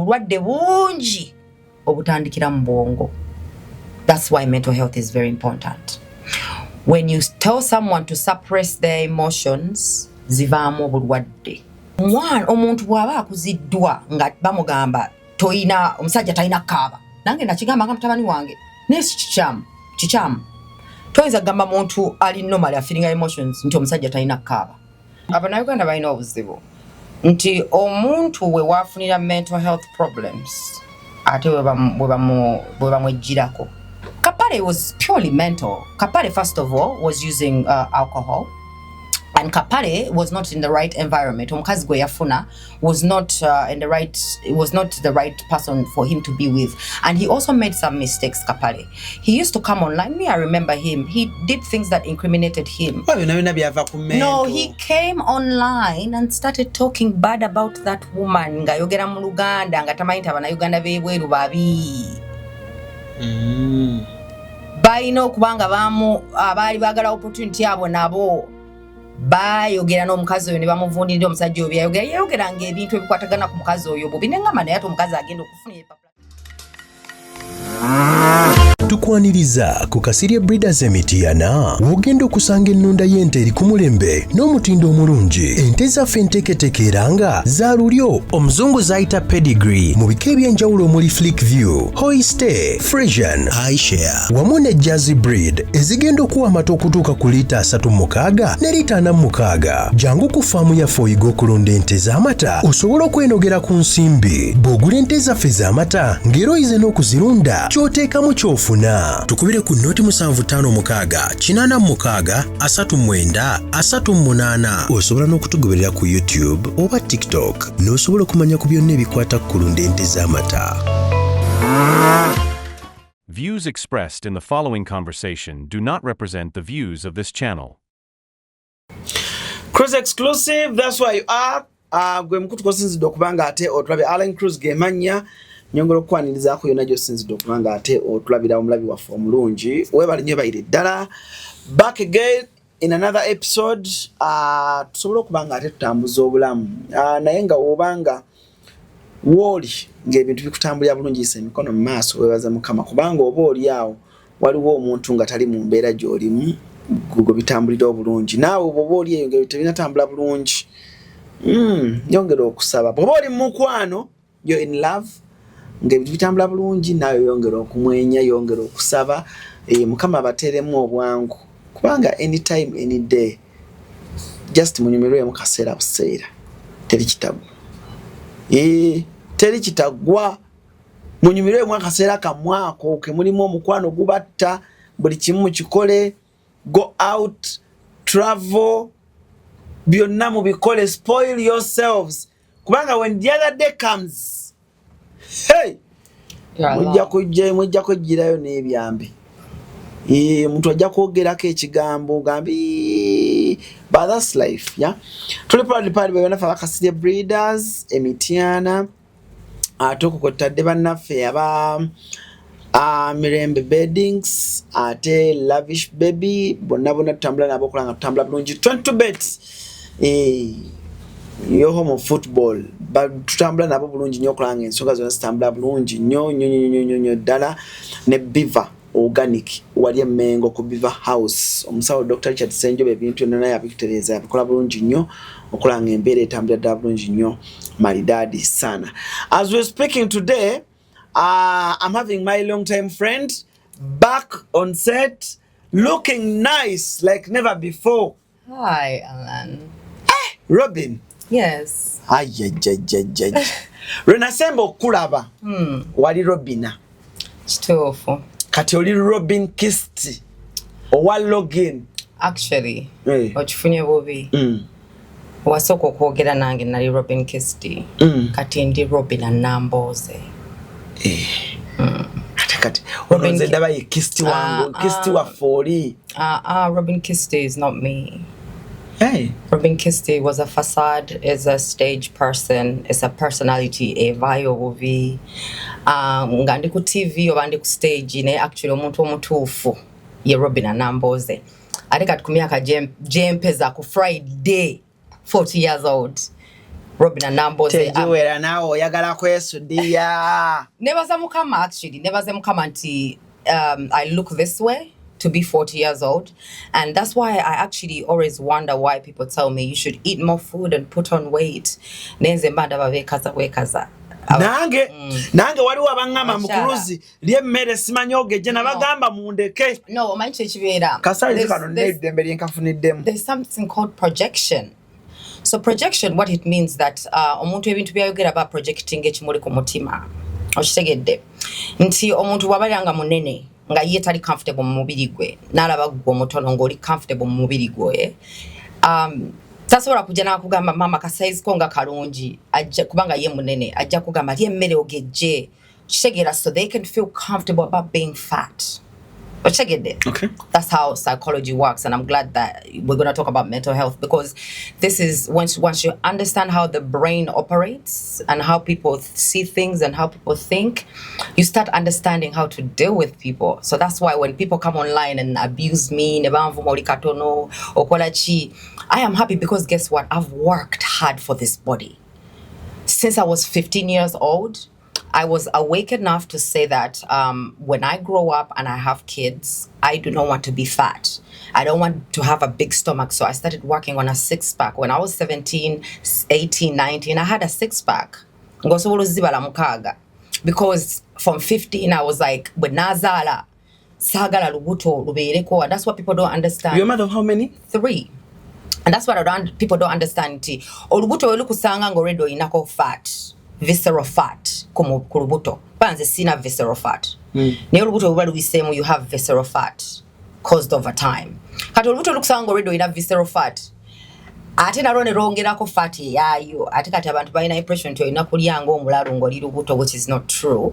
obulwadde bungi obutandikira mu bwongo. That's why mental health is very important. When you tell someone to suppress their emotions, zivaamu obulwadde. Omuntu bw'aba akuziddwa nga bamugamba toyina omusajja talina kaaba. Nange nakigamba nga mutabani wange. Nesi kichamu. Toyinza kugamba muntu ali normal feeling emotions nti omusajja talina kaaba. Abannayuganda balina obuzibu nti omuntu we wafunira mental health problems ate we bamwejjirako. Kapale was purely mental. Kapale, first of all, was using alcohol. And Kapale was not in the right environment. Omukazi gwe yafuna was not the right person for him to be with. And he also made some mistakes, Kapale. He used to come online. I remember him. He did things that incriminated him. No, he came online and started talking bad about that woman. Nga yogera mu Luganda, nga tamanyi Uganda bebweru babi. Balina okubanga abaali baagala opportunity abo nabo bayogera n'omukazi oyo ne bamuvundira omusajja oyo yayogeranga ebintu ebikwatagana ku mukazi oyo bubi nengamba naye ate omukazi agenda okufuna Mpapula. Tukwaniriza ku Kasirye Breeders Emitiana wogenda okusanga ennunda y'ente eri ku mulembe n'omutindo omulungi. Ente zaffe enteeketeeke era nga za lulyo omuzungu zayita pedigree mu bika ebyenjawulo omuli Flick View, Hoiste, Frisian, iShare wamu ne Jersey breed ezigenda okuwa amata okutuuka ku liita 36 ne liita 46. Jangu ku faamu yaffe oyiga okulunda ente z'amata osobola okwenogera ku nsimbi. Bw'ogula ente zaffe z'amata ng'era oyize n'okuzirunda ky'oteekamu ky'ofuna. Tukubire ku noti 756 86 39 38. Osobola n'okutugoberera ku YouTube oba TikTok n'osobola okumanya ku byonna ebikwata ku kulunda ente z'amata. Views expressed in the following conversation do not represent the views of this channel. CRUZ exclusive, that's why you are. Gwe mkutuko sinzi dokubanga ate otulabe ALLANCRUZ gemanya nyongolo kwanirizaako yonna sinzi dokubanga ate otulabira omulabi waffe omulungi. Webale nnyo bayire ddala. Back again in another episode. Tusobola okubanga ate tutambuza obulamu. Naye nga wobanga woli ng'ebintu bikutambulira bulungi ise emikono mu maaso weebaza Mukama kubanga oba oli awo waliwo omuntu nga tali mu mbeera gy'olimu gugo bitambulira obulungi. Naawe oba oli eyo ng'ebintu binatambula bulungi. Yongera okusaba. Bw'oba oli mu mukwano, you're in love, ng'ebintu bitambula bulungi, naawe yongera okumwenya, yongera okusaba. Mukama abateeremu obwangu. Kubanga anytime, any day, just munyumirwe mu kaseera buseera. Teri kitagwa. Teri kitagwa. Munyumirwe mu kaseera kamwako ke mulimu omukwano gubatta, buli kimu kikole, go out, travel, byonna mubikole, spoil yourselves. Kubanga when the other day comes, hey, mujja kujjirayo n'ebyambi. Muntu ajja kwogerako ekigambo gambi, but that's life, yeah. Tuli pali bwe nafa Kasirye Breeders Emitiana. Tukukotadde bannaffe aba Mirembe Beddings ate Lavish Baby bonna tutambula nabo okulanga tutambula bulungi 22 bets yo home football tutambula nabo bulungi nnyo okulanga ensonga zonna zitambula bulungi nnyo ddala ne Beaver Organic wali Mengo ku Beaver House omusawo Dr. Richard Senjobe ebintu byonna naye abikutereeza abikola bulungi nnyo okulanga embeera etambula ddala bulungi nnyo maridadi sana. As we're speaking today, I'm having my long-time friend back on set, looking nice like never before. Hi, Alan. Robin. Yes. Renasembo kulaba. Wali Robina. It's too awful. Kati oli Robin Kisti. Owa login. Actually, ochifunye bobi. Wasoko kwogera nange nali Robin Kisti. Kati ndi Robin Namboze. Kati Robin ndaba ye Kisti wangu, Kisti wa foli. Robin Kisti is not me. Hey. Robin Kisti was a facade, is a stage person, is a personality, a vibe. Ngandi ku TV oba ndi ku stage ne actually omuntu omutuufu ye Robin Namboze. Ate kati ku myaka jempeza ku Friday 40 years old. Robin Anamboze. Tejuwera nawo oyagala kwesudiya. Nebaza mukama actually. Nebaza mukama nti I look this way to be 40 years old. And that's why I actually always wonder why people tell me you should eat more food and put on weight. Nenze mbanda bavekaza wekaza. Nange waliwo abangama mu CRUZ lyemmere simanyoge je nabagamba mundeke. No, omanyi ekibeera. Kasali kano nedembe lyenkafuniddemu. There's something called projection. So projection, what it means that omuntu ebintu byayogera about projecting ekimuli ku mutima. Okitegedde. Nti omuntu wabalanga munene nga ye tali comfortable mu mubiri gwe n'alaba gwe omutono ng'oli comfortable mu mubiri gwe. Tasobola kujja n'akugamba mama ka size ko nga kalungi ajja kubanga ye munene ajja kugamba lyemmere ogejje kitegeera so they can feel comfortable about being fat. Okay. That's how psychology works, and I'm glad that we're going to talk about mental health, because this is once you understand how the brain operates and how people see things and how people think, you start understanding how to deal with people. So that's why when people come online and abuse me, Katono, I am happy because guess what? I've worked hard for this body. Since I was 15 years old, I was awake enough to say that when I grow up and I have kids, I do not want to be fat. I don't want to have a big stomach. So I started working on a six-pack. When I was 17, 18, 19, I had a six-pack. Because from 15, I was like, sagala lubuto lubeireko. And that's what people don't understand. Your mother, how many? 3. And that's what people don't understand. Olubuto olukusanga ngoredo inako fat. Visceral fat ku lubuto banze sina visceral fat naye olubuto bwe luwisemu you have visceral fat caused over time kati olubuto lukusanga already ina visceral fat ate nalwo ne lwongerako fat yayo ate kati abantu balina impression nti olina kulya ng'omulalu ng'oli lubuto, which is not true.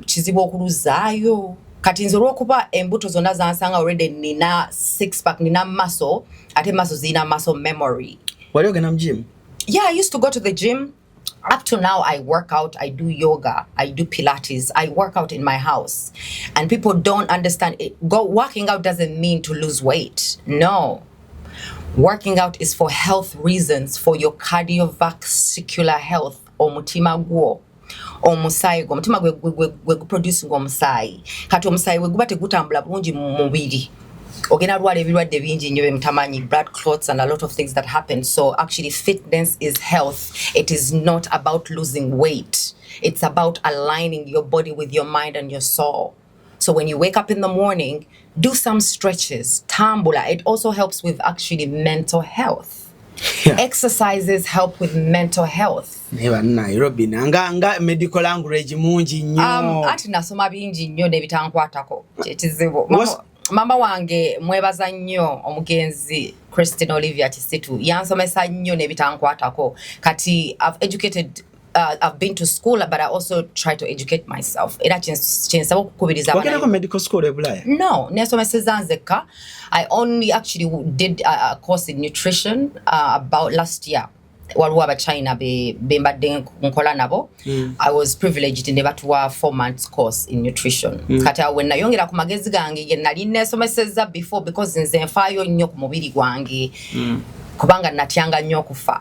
Kizibu okuluzaayo kati nze olw'okuba embuto zonna zansanga already nina six pack nina muscle ate muscle zina muscle memory. Wali ogenda mu gym? Yeah, I used to go to the gym. Up to now, I work out, I do yoga, I do Pilates, I work out in my house. And people don't understand it. Working out doesn't mean to lose weight. No. Working out is for health reasons, for your cardiovascular health. Omutima gwo. Omusaayi gwo. Omutima gwe produce omusaayi. Kati omusaayi gwe guba tegutambula bulungi mu mubiri. Ogena lwala ebirwadde bingi nnyo bemutamanyi, blood clots and a lot of things that happen. So actually fitness is health. It is not about losing weight. It's about aligning your body with your mind and your soul. So when you wake up in the morning, do some stretches, tambula. It also helps with actually mental health. Yeah. Exercises help with mental health. Neba Nairobi nga medical language mungi nnyo. Ati nasoma bingi nnyo nebitankwatako. Kizibu. Mama wange mwebaza nnyo omugenzi Christine Olivia Kisitu yansomesa nnyo nebitankwatako. Kati I've been to school, but I also try to educate myself. Era kinsaba okukubiriza abana. Wagenda ku medical school ebulaya? No, nesomeseza nzekka. I only actually did a course in nutrition about last year. Waliwo abachina bembadde nkola nabo. I was privileged in batuwa 4 months course in nutrition. Kati when nayongera ku magezi gange ye nali nesomeseza before because nze nfaayo nnyo ku mubiri gwange. Kubanga natyanga nnyo kufa.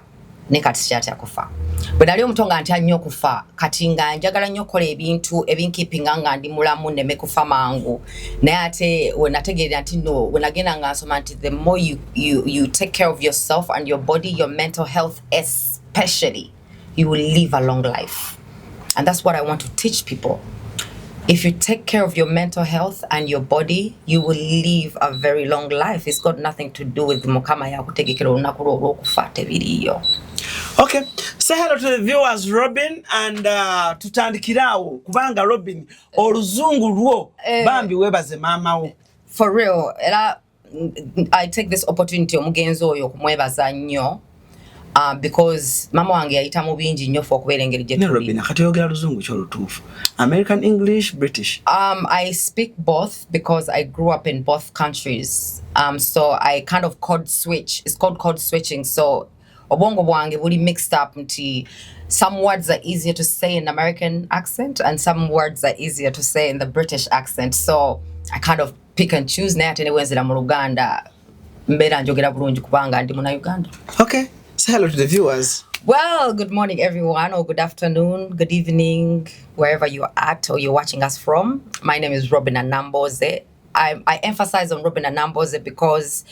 Ne kati kyatya kufa. Bwe nali omutonga ntya nnyo kufa kati nga njagala nnyo kola ebintu ebinkeepinga nga ndi mulamu nneme kufa mangu. Naye ate we nategeera nti no we nagenda nga nsoma nti the more you take care of yourself and your body, your mental health especially, you will live a long life. And that's what I want to teach people. If you take care of your mental health and your body, you will live a very long life. It's got nothing to do with mukama ya kutegekera olunaku lw'okufa tebiriyo. Okay, say hello to the viewers, Robin, and tutandikirawo kubanga Robin oluzungu lwo bambi webaze mama wo. For real, I take this opportunity omugenzi oyo kumwebaza nnyo because mama wange yayita mu bingi nnyo for okubeera engeri gye tuli. Robin kati oyogera luzungu ky'olutuufu? American English, British? I speak both because I grew up in both countries. So I kind of code switch. It's called code switching. So obongo bwange buli mixed up nti some words are easier to say in American accent and some words are easier to say in the British accent. So I kind of pick and choose naye ate ne wenzira mu Luganda mbeera njogera bulungi kubanga ndi muna Uganda. Okay, say hello to the viewers. Well, good morning, everyone, or good afternoon, good evening, wherever you're at or you're watching us from. My name is Robin Anamboze. I emphasize on Robin Anamboze because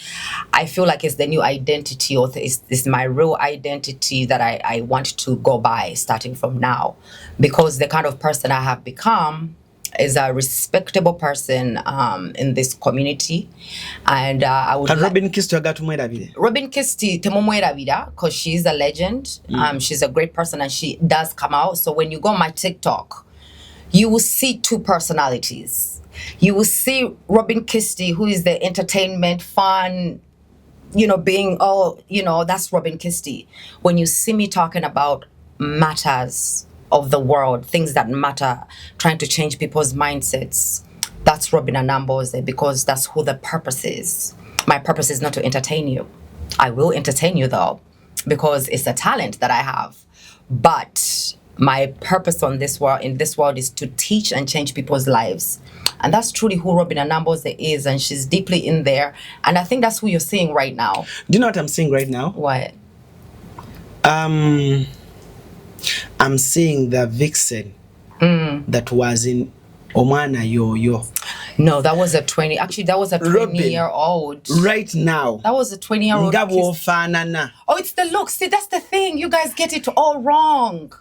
I feel like it's the new identity, or it's my real identity that I want to go by starting from now, because the kind of person I have become is a respectable person in this community, and I would Robin Kisti Robin Kisti temumwerabira because she's a legend. She's a great person and she does come out. So when you go on my TikTok, you will see two personalities. You will see Robin Kisti, who is the entertainment, fun, being that's Robin Kisti. When you see me talking about matters of the world, things that matter, trying to change people's mindsets, that's Robin Anamboze, because that's who the purpose is. My purpose is not to entertain you. I will entertain you though, because it's a talent that I have. But my purpose in this world is to teach and change people's lives. And that's truly who Robin Anamboze is, and she's deeply in there. And I think that's who you're seeing right now. Do you know what I'm seeing right now? What? I'm seeing the vixen that was in Omana Yo. No, that was a 20-year-old. Right now. That was a 20-year-old. Oh, it's the look. See, that's the thing. You guys get it all wrong.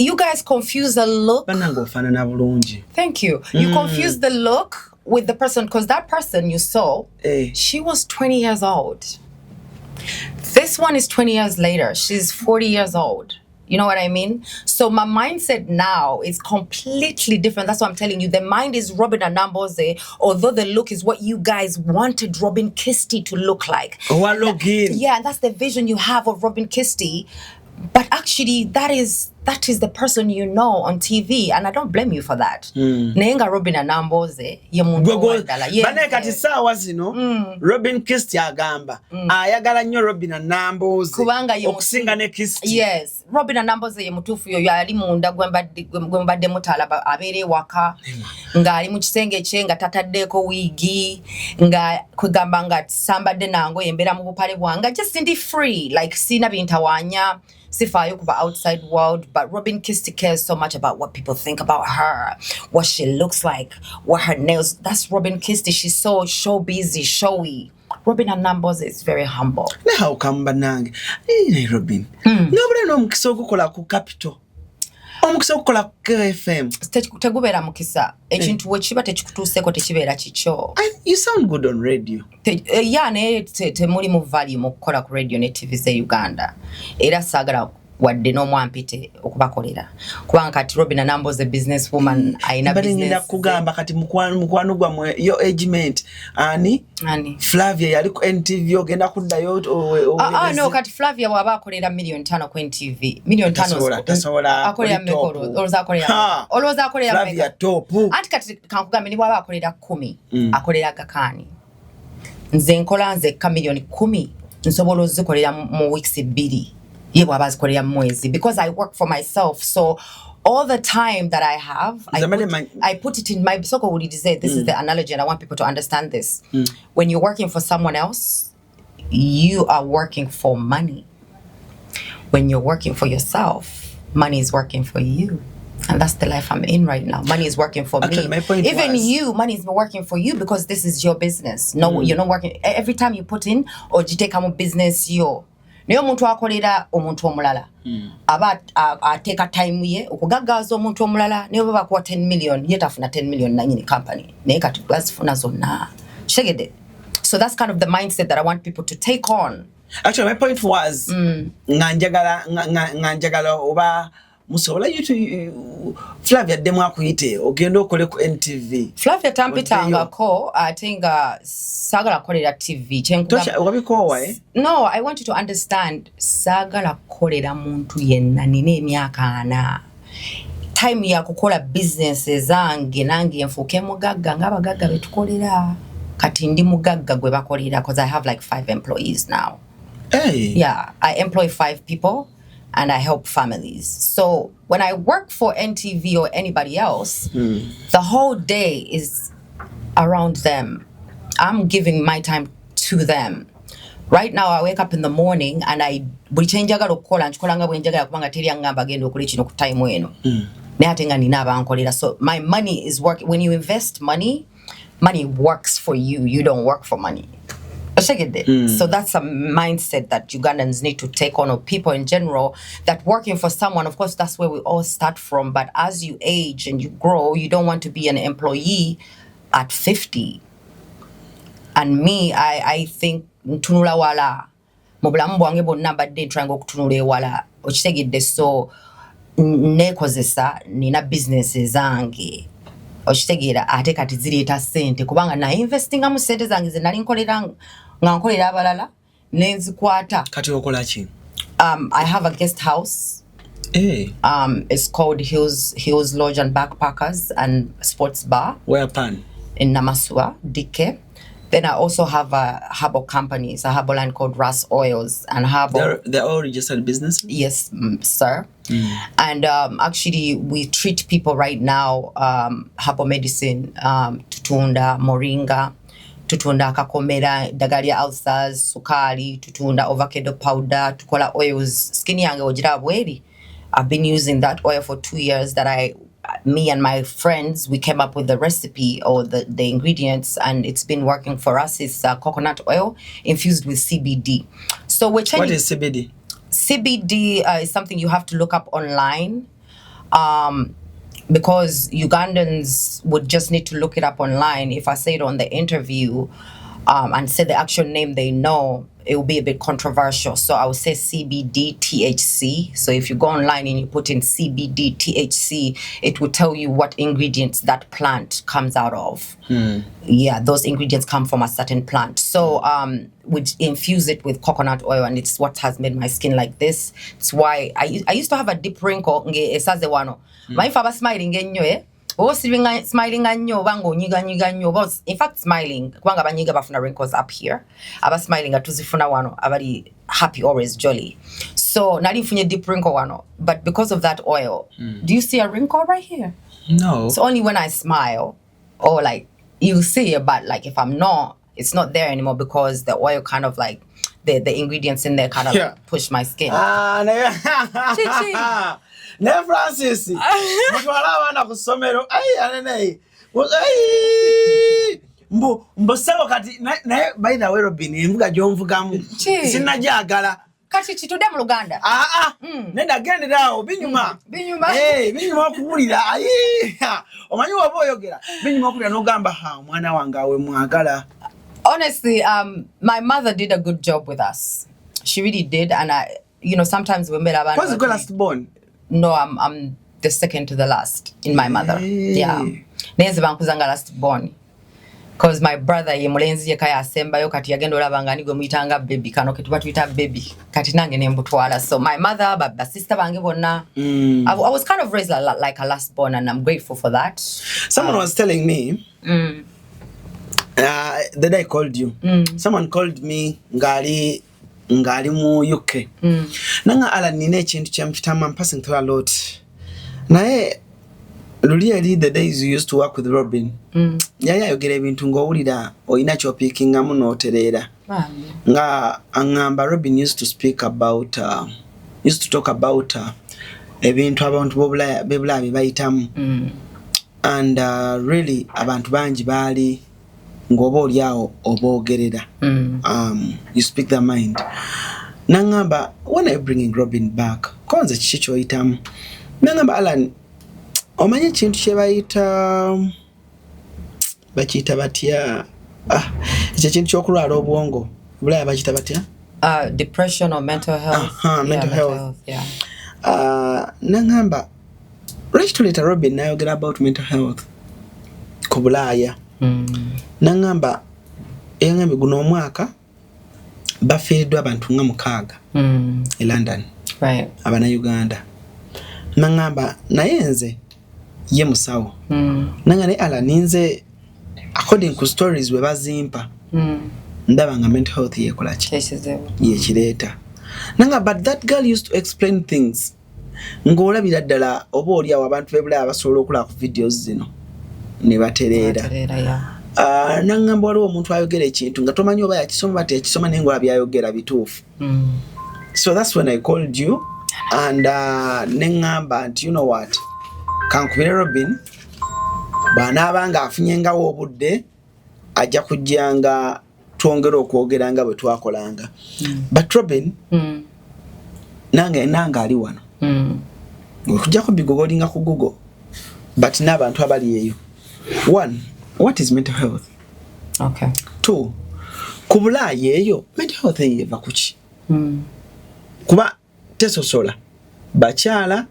You guys confuse the look. Thank you. You confuse the look with the person, because that person you saw, she was 20 years old. This one is 20 years later. She's 40 years old. You know what I mean? So my mindset now is completely different. That's what I'm telling you. The mind is Robin Anamboze, although the look is what you guys wanted Robin Kisti to look like. Yeah, that's the vision you have of Robin Kisti. But actually, that is the person you know on TV, and I don't blame you for that. Nenga Robin Anamboze kati sawa zino Robin Kisti agamba ayagala nnyo Robin Anamboze okusinga ne Kisti. Yes, Robin Anamboze ye mutufu yo yali munda gwembadde mutala abere waka nga ali mu kisenge kye nga tataddeko wigi nga kwegamba nga sambadde nango yembera mu bupale bwanga, just ndi free, like sina bintawanya sifayo kuba outside world. But Robin Kisti cares so much about what people think about her, what she looks like, what her nails. That's Robin Kisti. She's so busy, showy. Robin Anamboze is very humble. How come banang? Robin. Nobody no mukisa okukola ku Capital. Omukisa okukola ku KFM. Tegubera mukisa. Ekintu wekiba tekikutuuseko tekibeera kikyo. You sound good on radio. Yeah, ne temuli mu value mu kukola ku radio ne TV ze Uganda. Era saagala wadde n'omwampite okubakolera. Kubanga kati Robin Anamboze business woman ayina business. Ngenda kugamba kati mukwano gwa yo agement ani Flavia yali ku NTV ogenda kuddayo no, kati Flavia waba akolera $5,000,000 ku NTV. $5,000,000 tasobola akolera mekolo oloza akolera Flavia top. Ati kati kankugambe ni bwaba akolera 10 akolera gakani. Nze nkola nzekka $1,000,000 nsobola ozikolera mu weeks 2. Because I work for myself. So all the time that I have, I put it in my this is the analogy, and I want people to understand this. When you're working for someone else, you are working for money. When you're working for yourself, money is working for you. And that's the life I'm in right now. Money is working for me. Even you, money is working for you, because this is your business. No, you're not working. Every time you put in or you take a business, Niyo omuntu akolera omuntu omulala aba ateka time ye okugaggaza omuntu omulala niyo baba kwa 10 million yetafuna 10 million na nyini company naye kati bazifuna zonna shegede. So that's kind of the mindset that I want people to take on. Actually, my point was nganjagala oba musobola you Flavia demo akuyite ogenda okole ku NTV. Flavia tampitanga ko atinga sagala kolera TV No, I want you to understand sagala kolera muntu yenna nina emyaka 4. Time ya kukola businesses zange nange enfuke mugagga ngabagagga betukolera kati ndi mugagga gwe bakolera, because I have like 5 employees now. Hey. Yeah, I employ 5 people and I help families. So when I work for NTV or anybody else, the whole day is around them. I'm giving my time to them. Right now I wake up in the morning and I buli chenjagala okukola nkikolanga bwe njagala kubanga teri angamba agenda okuli kino ku time eno. Naye ate nga nina abankolera. So my money is work. When you invest money works for you. You don't work for money. So that's a mindset that Ugandans need to take on, or people in general, that working for someone, of course, that's where we all start from. But as you age and you grow, you don't want to be an employee at 50. And me, I think ntunula wala mubulamu bwange bonna badde ntrango okutunula wala okitegedde. So nekozesa nina businesses zange okitegeera ate kati zireeta sente kubanga na investinga mu sente zange ze nali nkolera nga nkolera abalala nenzikwata. Kati okola ki? I have a guest house. It's called Hills Lodge and Backpackers and Sports Bar. Where pan? In Namaswa, Dike. Then I also have a herbal company. It's a herbal line called RAS Oils and Herbal. They're all registered businesses? Yes, sir. And actually, we treat people right now, herbal medicine, tutunda moringa, tutunda kakomera, dagalia ulcers, sukari, tutunda avocado powder, tukola oils. Skin yange ojira bweri. I've been using that oil for 2 years that me and my friends, we came up with the recipe or the ingredients, and it's been working for us. It's coconut oil infused with CBD. So we're changing. What is CBD? CBD is something you have to look up online, because Ugandans would just need to look it up online. If I say it on the interview and say the actual name they know, it will be a bit controversial. So I would say CBD THC. So if you go online and you put in CBD THC, it will tell you what ingredients that plant comes out of. Yeah, those ingredients come from a certain plant. So we infuse it with coconut oil, and it's what has made my skin like this. It's why I used to have a deep wrinkle. My father smiling ennyo smiling nnyo bango nyiga nnyo. In fact, smiling kubanga banyiga bafuna wrinkles up here. Aba smiling atuzifuna wano abali happy, always jolly. So nali mfunye deep wrinkle wano, but because of that oil, do you see a wrinkle right here? No. It's only when I smile, or like you see it, but like if I'm not, it's not there anymore because the oil kind of like the ingredients in there kind of like push my skin. Ne Francis mutwala abana ku somero anene mbo sabo kati naye by the way Robin embuga gyomvugamu sinajagala kati kitude mu Luganda nenda genderawo binyuma binyuma okubulira omanyi waba oyogera binyuma okubulira n'ogamba mwana wange awe mwagala. Honestly, my mother did a good job with us. She really did, and sometimes we made our. What's the last born? No, I'm the second to the last in my mother. Yeah. Nenze bankuzanga last born. Because my brother ye mulenzi ye kaya asemba yo kati yagenda olabanga nigo muyitanga baby kano ketuba tuyita baby. Kati nange nembutwala. So my mother, but sister bange bonna. I was kind of raised like a last born, and I'm grateful for that. Someone was telling me the day I called you. Someone called me ngali mu UK. Nanga ala nine chintu chamchitama, I'm passing through a lot. Nae really the days you used to work with Robin. Yaya yogera ebintu ng'owulira oyina ky'opickinga mu n'otereera. Nga angamba Robin used to talk about ebintu abantu b'Obulaya bayitamu. And really abantu bangi baali ngoba oliawo oboogerera. You speak their mind. Nangamba, when are you bringing Robin back? Konze kiki ky'oyitamu? Nangamba Alan, omanyi ekintu kye bakiyita batya? Ekyo kintu ky'okulwala obwongo. Bulaya bakiyita batya? Depression or mental health. Mental health. Yeah. Nangamba, lwaki tuleeta Robin n'ayogera about mental health ku Bulaaya? Nangamba eyangambe guno omwaka bafiiriddwa abantu nga 6 e London. Right. Abana Uganda. Nangamba naye nze ye musawo. Nanga ne ala ninze according to stories we bazimpa. Ndaba nga mental health yekola ki? Ye kireeta. Nanga but that girl used to explain things. Ng'olabira ddala oba oli awo abantu b'Ebulaya basobola okulaba ku videos zino ne batereera. nangamba waliwo omuntu ayogera ekintu nga tomanyi oba yakisoma bati yakisoma naye nga byayogera bituufu. So that's when I called you and nengamba nti you know what, kankubire Robin bw'anaabanga afunyengawo obudde ajja kujjanga twongere okwogeranga bwe twakolanga. But Robin nange ali wano okujjako bigogolinga ku Google but n'abantu abali eyo. One, what is mental health? Okay. Two, kubula yeyo mental health eva kuki? Kuba tesosola bakyala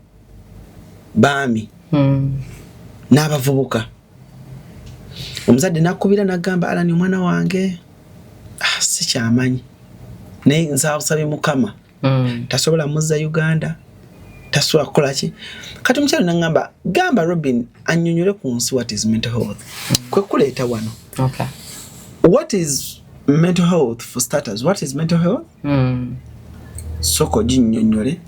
baami n'abavubuka. Omuzadde nakubira nagamba Alani omwana wange sikyamanyi naye nsabye Mukama tasobola muzza Uganda, tasobola kukola ki. Kati omukyala nagamba gamba Robin annyonnyole ku nsi what is mental health. Kwe kuleeta wano. Okay. What is mental health for starters? What is mental health? Soko ginnyonnyole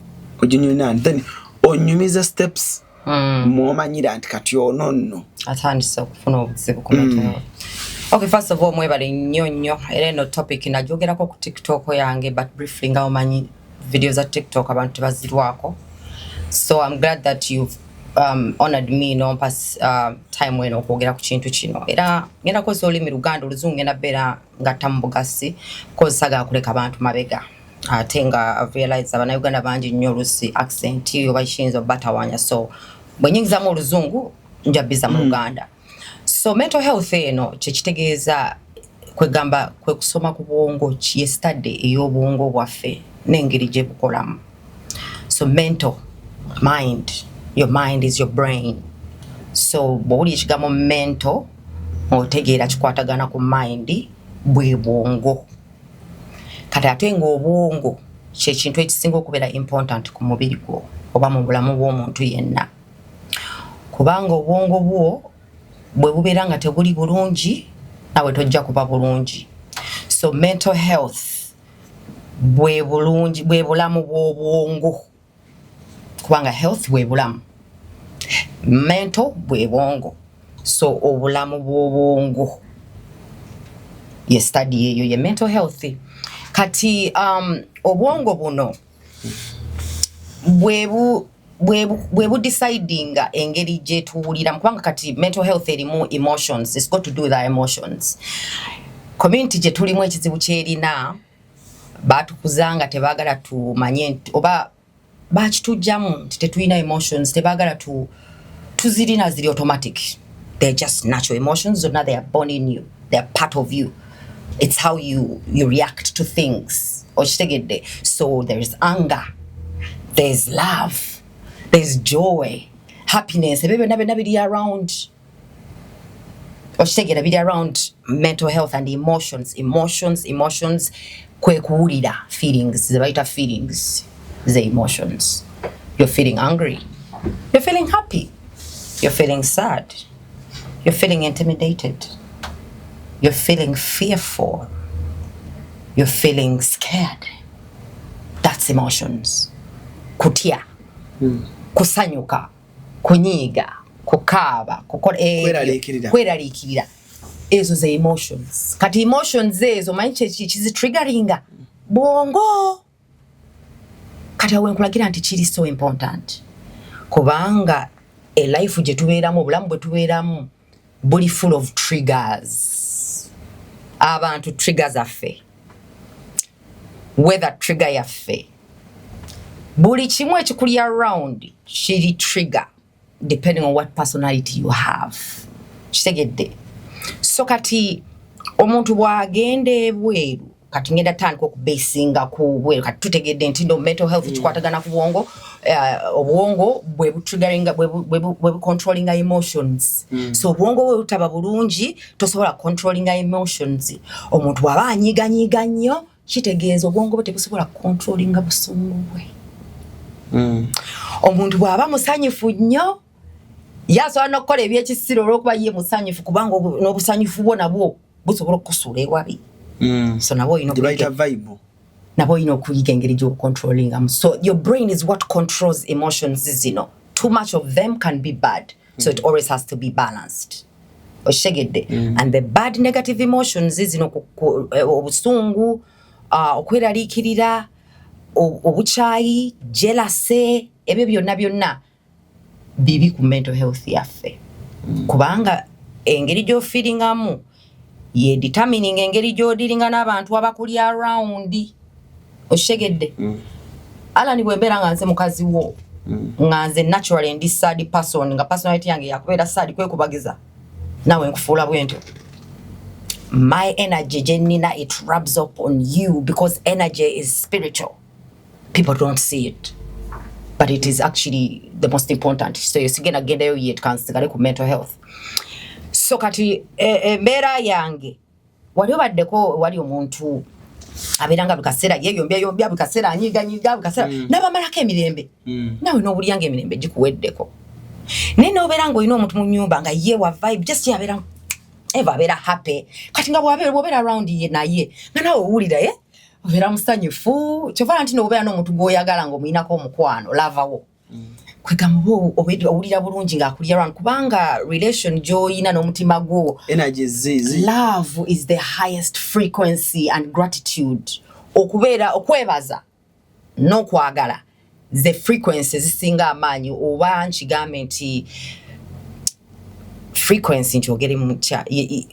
and then onyumiza steps mwomanyira nti kati ono nno atandise okufuna obuzibu ku mental health. Okay, first of all, mwebale nnyo era eno topic najogerako ku TikTok yange but briefly nga omanyi videos za TikTok abantu bazirwako. So I'm glad that you've honored me no pass time when okwogera ku kintu kino. Era ngenda koza olimi Luganda oluzungu ngenda beera nga tambugasi kozaga kuleka abantu mabega. Tenga I've realized abana Uganda banji nnyo olusi accent oba ishinzo batawanya, so bwenyingiza mu oluzungu njabiza mu Luganda. So mental health eno kyekitegeeza kwegamba kwe kusoma ku bwongo ki study ey'obwongo bwaffe n'engeri gye bukolamu. So mental, mind, your mind is your brain. So bw'oli ekigambo mental otegeera kikwatagana ku mind bwe bwongo. Kati ate ng'obwongo kyekintu ekisinga okubeera important ku mubiri gwo oba mu bulamu bw'omuntu yenna. Kubanga obwongo bwo bwe bubeera nga teguli bulungi nawe tojja kuba bulungi. So mental health bwe bulungi bwe bulamu bw'obwongo, kubanga health bwe bulamu, mental bwe bwongo. So obulamu bw'obwongo ye study eyo ye mental health. Kati obwongo buno bwe decidinga engeri gye tuwulira, kubanga kati mental health erimu emotions. It's got to do with our emotions. Community gye tulimu ekizibu kyerina batukuzanga tebaagala tumanye oba bakitujjamu nti tetulina emotions, tebaagala tuzirina ziri automatic. They're just natural emotions, so now they are born in you, they're part of you. It's how you react to things. So there's anger, there's love, there's joy, happiness. Around around mental health and emotions. Kwe kuwulira feelings, the emotions. You're feeling angry, you're feeling happy, you're feeling sad, you're feeling intimidated, you're feeling fearful, you're feeling scared. That's emotions. Kutia, kusanyuka, kunyiga, kukaba, kweralikirira. Ezo ze emotions. Kati emotions ezo manche chizi triggeringa bongo. Kati awenkulagira nti chiri so important. Kubanga a life gye tubeeramu, obulamu bwe tubeeramu buli full of triggers. Abantu triggers affe. Whether trigger yaffe. Buli kimu ekikuli around kiri trigger depending on what personality you have. Kitegedde. So kati omuntu bwagenda ebweru kati ngenda tandika okubesinga ku bweru kati tutegedde nti no mental health kikwatagana ku bwongo, obwongo bwe butriggeringa bwe controlling emotions. So obwongo bwe butaba bulungi tosobola controlling emotions. Omuntu bwaba anyiganyiga nnyo kitegeeza obwongo bwe tebusobola controlling busungu bwe. Omuntu bwaba musanyufu nnyo yasobola n'okukola ebyekisiro olw'okuba ye musanyufu kubanga n'obusanyufu bwo nabwo busobola okusuula ewabi. So nabo olina okuyiga engeri gy'okucontrollingamu. So your brain is what controls emotions zino. Too much of them can be bad. So it always has to be balanced. oshegedde and the bad negative emotions zino obusungu okweraliikirira obuchayi jealousy ebyo byonna bibi ku mental health yaffe kubanga engeri gyo feelingamu ye determining engeri gyo dealinga n'abantu abakuli around oshegedde ala ni bwembera nga nze mukazi wo nga nze naturally ndi sad person nga personality yange yakubeera sad kwekubagiza nawe nkufuula bwentyo my energy jenina it rubs up on you because energy is spiritual. People don't see it, but it is actually the most important. So you sigena genda yo yet kansigale ku mental health. So kati embeera yange wali obaddeko wali omuntu abeeranga bikasera yeyombya bikasera anyiga bikasera n'abamalako emirembe nawe n'obulyange emirembe gikuweddeko naye n'obeera olina omuntu mu nnyumba nga yewa vibe just yabeera eva abeera happy kati nga bw'obeera around ye naye nga nawe owulira obeera musanyufu kyovala nti n'obeera n'omuntu gw'oyagala ng'omuyinako omukwano lavawo kwegamba owulira bulungi ng'akulira around kubanga relation gy'oyina n'omutima gwo energy zizi love is the highest frequency and gratitude okubeera okwebaza n'okwagala the frequency zisinga amaanyi oba nkigambe nti frequency nkyogere mutya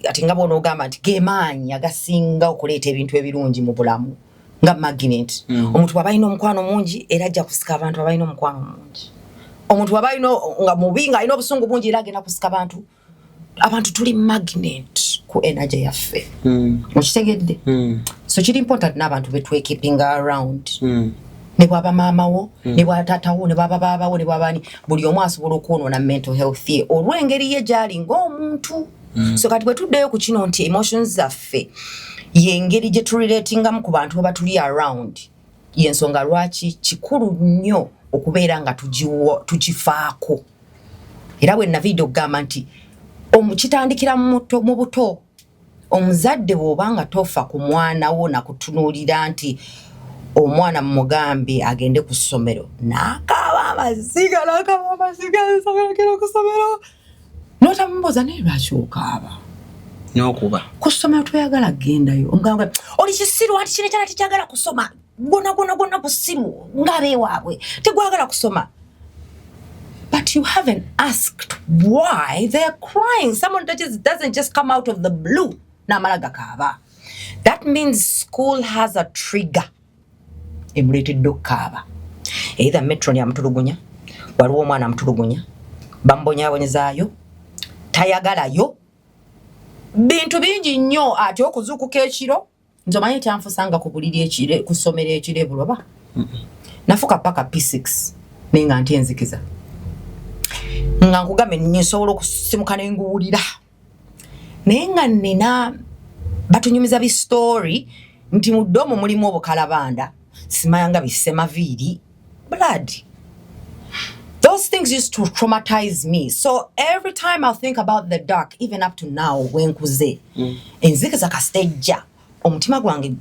ati nga bona ogamba nti gemaanyi agasinga okuleeta ebintu ebirungi mu bulamu nga magnet omuntu bw'abalina omukwano mungi era ajja kusika abantu abalina omukwano mungi omuntu bw'abalina nga mubi nga alina obusungu bungi era agenda kusika abantu tuli magnet ku energy yaffe okitegedde so kiri important n'abantu betwekeeping around ne bwaba maama wo ne bwaba taata wo ne bwaba baaba wo ne bwabani buli omu asobola okwonoona mental health ye olw'engeri ye gy'ali ng'omuntu so kati bwe tuddeyo ku kino nti emotions zaffe y'engeri gye turelatingamu ku bantu baba tuli around y'ensonga lwaki kikulu nnyo okubeera nga tukifaako era bwe navidde okugamba nti kitandikira mu buto omuzadde bw'obanga tofa ku mwana wo nakutunuulira nti omwana mugambe agende ku ssomero n'akaaba amaziga nsagala ku ssomero n'otamubuuza naye lwaki okaaba n'okuba ku ssomero toyagala gendayo omugamba oli kisiru ati kino ekyana tekyagala kusoma gonna busiru ng'abeewaabwe tegwagala kusoma but you haven't asked why they're crying. Someone doesn't just come out of the blue n'amala gakaaba. That means school has a trigger emuleetedde okukaaba either metron yamutulugunya waliwo omwana amutulugunya bambonyaabonyezaayo tayagalayo bintu bingi nnyo ati okuzuukuka ekiro nze omanyi kyanfusanga ku buliri ekire ku ssomero ekire buloba nafuka paka P6 naye nga nti enzikiza nga nkugambe nsobola okusimuka nenguwulira naye nga nina batunyumiza bistory nti mu ddomo mulimu obukalabanda simayanga bisemaviiri blood. Those things used to traumatize me. So every time I think about the dark, even up to now, when nkuze enzikiza kastajja omutima gwange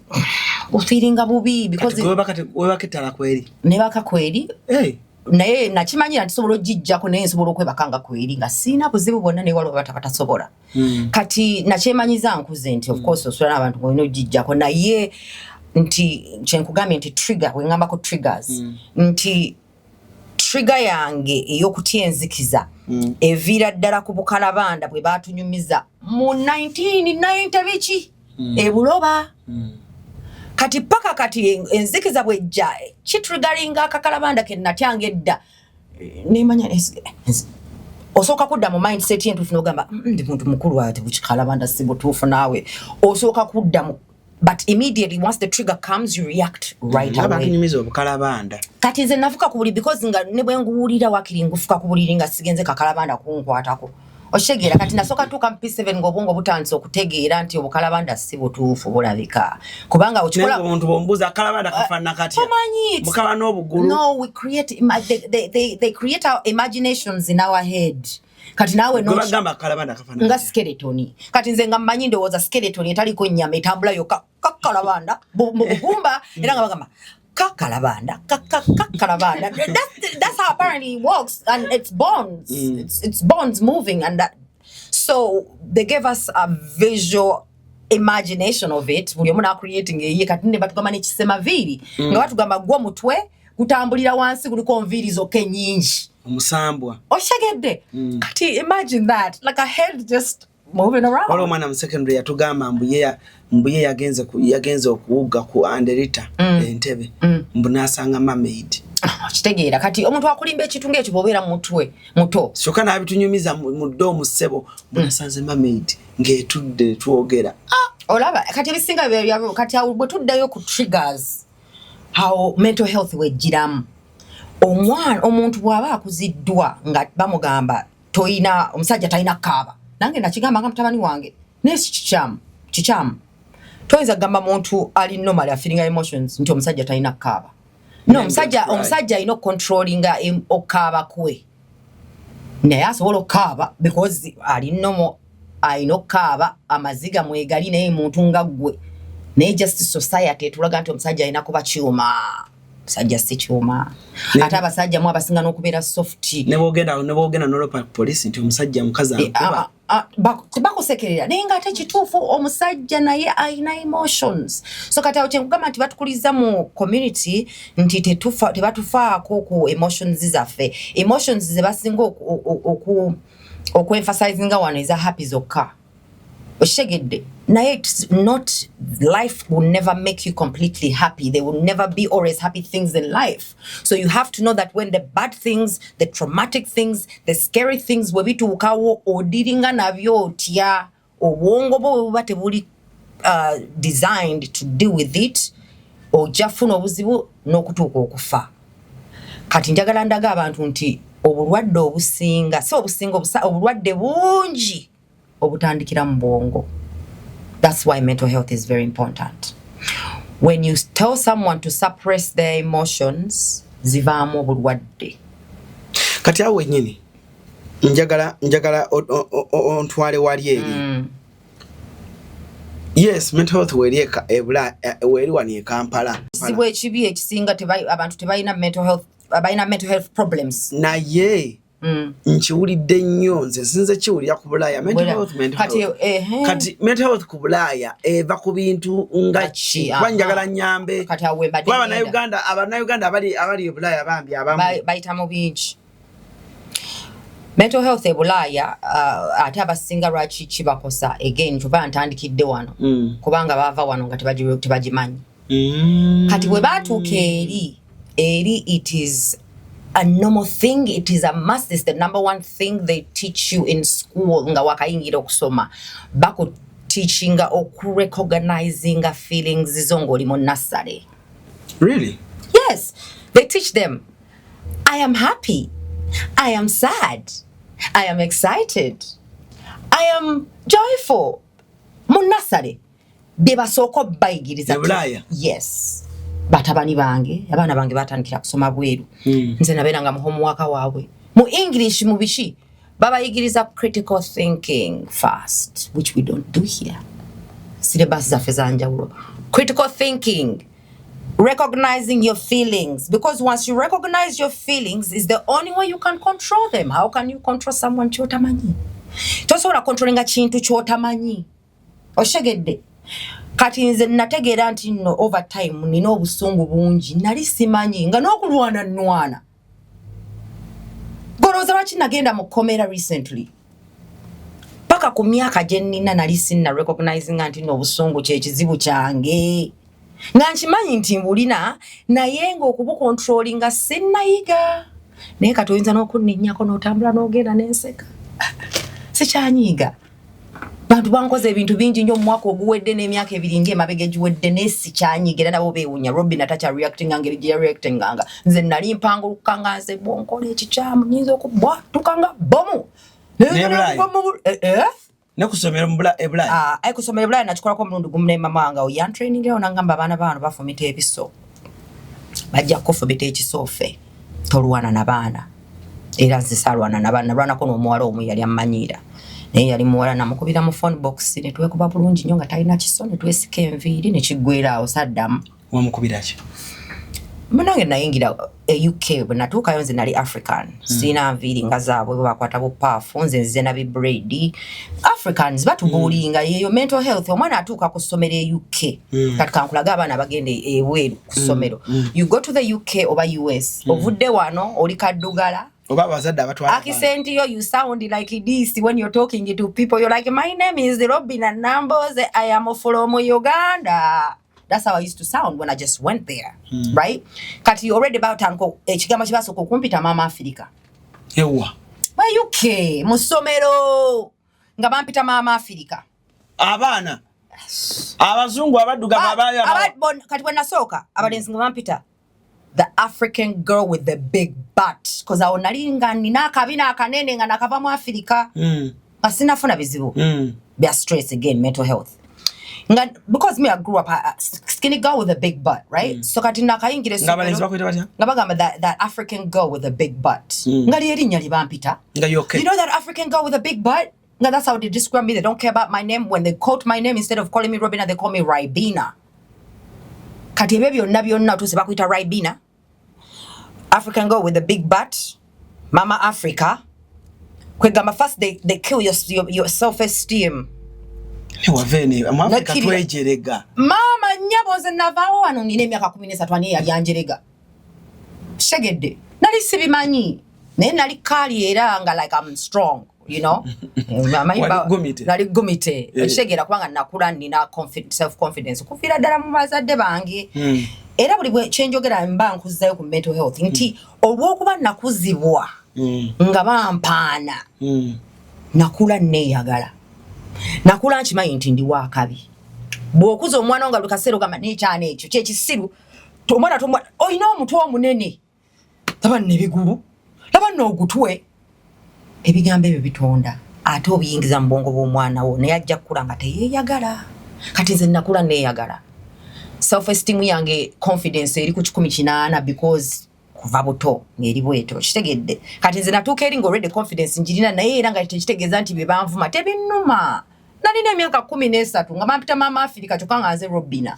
gufiiringa bubi because webakitala kweri nebaka kweri naye nakimanyira nti sobola ogijjako naye nsobola okwebakanga kweri nga siina buzibu bwonna naye waliwo batasobola kati nakyemanyiza nkuze nti of course osula n'abantu ng'olina ogijjako naye nti kyenkugambye nti trigger wengambako triggers nti trigger yange ey'okutya enzikiza eviira ddala ku bukalabanda bwe baatunyumiza mu 1990 biki ebuloba kati paka kati enzikiza bwejja kitriggeringa akakalabanda ke natyanga edda nemanya osooka kudda mu mindset yentuufu n'ogamba ndi muntu mukulu ate bukikalabanda si butuufu naawe osooka kudda mu but immediately once the trigger comes you react right away kati nze nafuka ku buli because nga ne bwe nguwulira wakiri ngufuka ku buliri nga sigenze kakalabanda kunkwatako oshegeera kati nasooka tuuka mu P7 ng'obwongo butandise okutegeera nti obukalabanda si butuufu bulabika kubanga okikola omuntu bombuza akalabanda kafaanana katya mukaba n'obugulu no we create they create our imaginations in our head kati nawe no bagamba kalabanda kafaanana nga skeleton kati nze nga mmanyi ndowooza skeleton etaliko nnyama etambula yokka kakalabanda mu bugumba era nga bagamba kakalabanda kakalabanda that's how apparently it works and it's bones it's bones moving and that So they gave us a visual imagination of it. Buli omu na creating ye kati ne batugamba ne kisema viri. Nga batugamba gwo mutwe kutambulira wansi kuliko nviri zoke nyingi. Omusambwa. Oshagedde. Kati imagine that, like a head just moving around. Walo mwana mu secondary yatugamba mbuye yagenze okuwuga ku Anderita entebe. Mbunasanga mermaid. Kitegeera kati omuntu akulimba ekitunga ekyo bobeera mutwe muto. Soka na bitunyumiza mu ddo mu ssebo mbunasanga mermaid ng'etudde tuogera. Olaba kati ebisinga byabyo kati bwe tuddayo ku triggers how mental health wejjiramu. Omuntu bw'aba akuziddwa nga bamugamba toyina omusajja talina kaaba. Nange nakigamba nga mutabani wange nesi kichamu toyinza kugamba muntu ali normal feeling emotions nti omusajja talina kaaba. No, omusajja alina controllinga okaaba kwe. Naye asobola okaaba because ali normal alina okaaba amaziga mwegali naye muntu nga ggwe. Naye just society etulaga nti omusajja alina kuba kyuma. Omusajja si kyuma. Ate abasajja mu abasinga n'okubeera soft. Ne boogenda n'olopa police nti omusajja mukazi akuba. Bakusekerera naye nga ate kituufu omusajja naye alina emotions. So kati awo kyengugamba nti batukuliza mu community nti tebatufaako ku emotions zaffe. Emotions ze basinga okwenfasizinga wano eza happy zokka. Oshegedde. Naye it's not, life will never make you completely happy. There will never be always happy things in life. So you have to know that when the bad things, the traumatic things, the scary things webituukawo odiringa nabyo otya obwongo bwo buba tebuli designed to deal with it, ojafuna obuzibu n'okutuuka okufa. Kati njagala ndaga abantu nti obulwadde obusinga obulwadde bungi obutandikira mu bwongo. That's why mental health is very important. When you tell someone to suppress their emotions, zivaamu obulwadde. Kati awo wennyini njagala ontwale wali eri. Yes, mental health weri wani e Kampala. Sibwe ekibi ekisinga abantu tebalina mental health problems. Naye nkiwulidde nnyo nze sinze kiwulira ku Bulaaya mental health. Kati mental health ku Bulaaya eva ku bintu nga ki? Kuba njagala nnyambe Abannayuganda abali e Bulaaya bambi abamu bayita mu bingi. Mental health e Bulaaya ate abasinga lwaki kibakosa again kuba ntandikidde wano kubanga bava wano nga tebagimanyi. Kati bwe baatuuka eri it is a normal thing, it is a must, it's the number one thing they teach you in school nga wakayingira okusoma. Bako teachinga okurecognizinga feelings zongoli mu nursery. Really? Yes, they teach them. I am happy. I am sad. I am excited. I am joyful. Mu nursery. Bebasoko bayigiriza. Yes. Batabani bange, abana bange batandikira kusoma bweru. Nze nabeeranga mu homework waabwe. Mu English mu bishi babayigiriza critical thinking first, which we don't do here. Syllabus zaffe za njawulo. Critical thinking, recognizing your feelings, because once you recognize your feelings is the only way you can control them. How can you control someone kyotamanyi? Tosobola controllinga kintu kyotamanyi. Oshegedde. Kati nze nategeera nti nno over time nina obusungu bungi nali simanyi nga n'okulwana. Goroza lwaki nagenda mu komera recently. Paka ku myaka gye nnina nali sinna recognizing nti nno obusungu kye kizibu kyange. Nga nkimanyi nti mbulina naye ng'okubukontrolinga sinnayiga. Naye kati oyinza n'okunninnyako n'otambula n'ogenda n'enseka. Sikyanyiiga. Bantu bankoze ebintu bingi nnyo mu mwaka oguwedde n'emyaka ebiri ng'emabega egiwedde n'esikyanyiiga era nabo beewuunya. Robin atacha reacting ngeri gye reacting nga nze nali mpanga olukanga nze bwonkola ekikyamu nyinza okubwa tukanga bomu. Nekusomera mu Bulaaya. Kusomera Bulaaya nakikolako omulundi gumu ne mama wange oyan training eyo nangamba abaana bano bafumita ebiso. Bajja kufumita ekiso ffe. Tolwana n'abaana. Era nze saalwana n'abaana nalwanako n'omuwala omu yali amanyiira. Naye yali muwala namukubira mu phone box ne twekuba bulungi nnyo nga talina kiso ne twesika enviiri ne kiggwera awo saddamu. Wamukubira ki? Mnange nayingira UK bwenatuukayo nze nali African sina nviiri nga zaabwe bakwata bupaafu nze na braid Africans batubuulinga yeyo mental health omwana atuuka ku ssomero UK kati kankulaga abaana bagende ebweru ku ssomero you go to the UK oba US ovudde wano oli kaddugala oba bazadde abatwala accent you sound like this when you're talking to people you're like my name is Robin and Numbers I am from Uganda. That's how I used to sound when I just went there, right? Kati already about tanko ekigamba kibaso kumpita mama Africa. Ewa. Why UK musomero nga bampita mama Africa. Abana. Abazungu abaduga babaya. Kati when nasoka abalenzi nga bampita the African girl with the big butt because I onalinga nina kabina akanene nga nakava mu Africa. Asina funa bizibu. Be stress again mental health. Because me I grew up a skinny girl with a big butt, right? So kati nakayingire ngabagamba that African girl with a big butt. Ngali erinya libampita. You know that African girl with a big butt? No, that's how they describe me. They don't care about my name. When they quote my name, instead of calling me Robina, they call me Ribina. Kati ebyo byonna byonna tuse bakwita Ribina. African girl with a big butt. Mama Africa. Kwegamba first they kill your self-esteem. Mama nyaboze navao wano nine miaka 13 yali anjerega. Shegede. Nali sibimanyi. Ne nali kali era nga like I'm strong, you know. Nali gumite. Shegera kwanga nakula nina self confidence. Kufira dala mu bazadde bange. Era buli chenjogera mba nkuzayo ku mental health. Nti olwokuba nakuzibwa. Nga bampana. Nakula neyagala. Nakula nchimanyi nti ndi wakabi. Bwokuza omwana nga lukasero gamba nekyana ekyo kyekisiru tomwana oyina omutwe omunene taba nebigulu taba n'ogutwe ebigambo ebyo bitonda ate obiyingiza mu bwongo bw'omwana wo naye ajja kukula nga teyeeyagala kati nze nakula neeyagala self esteem yange confidence eri ku 18 because kuva buto ngeri bweto kitegedde kati nze natuuka eri nga already confidence njirina naye era nga tekitegeeza nti bye banvuma tebinnuma nalina emyaka 13 nga bampita mama Africa kyokka nze Robina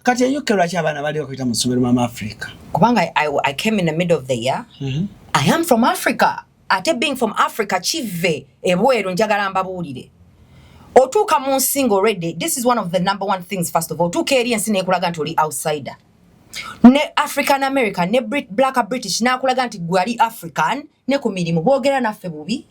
kati eyuke lwaki abaana bali okuyita mu ssomero mama Africa kubanga I came in the middle of the year I am from Africa ate being from Africa chive ebweru njagala mbabuulire otuuka mu nsinga already this is one of the number one things first of all otuuka eri ensi nekulaga nti oli outsider ne African American ne black British nakulaga nti gwe ali African ne ku mirimu boogera naffe bubi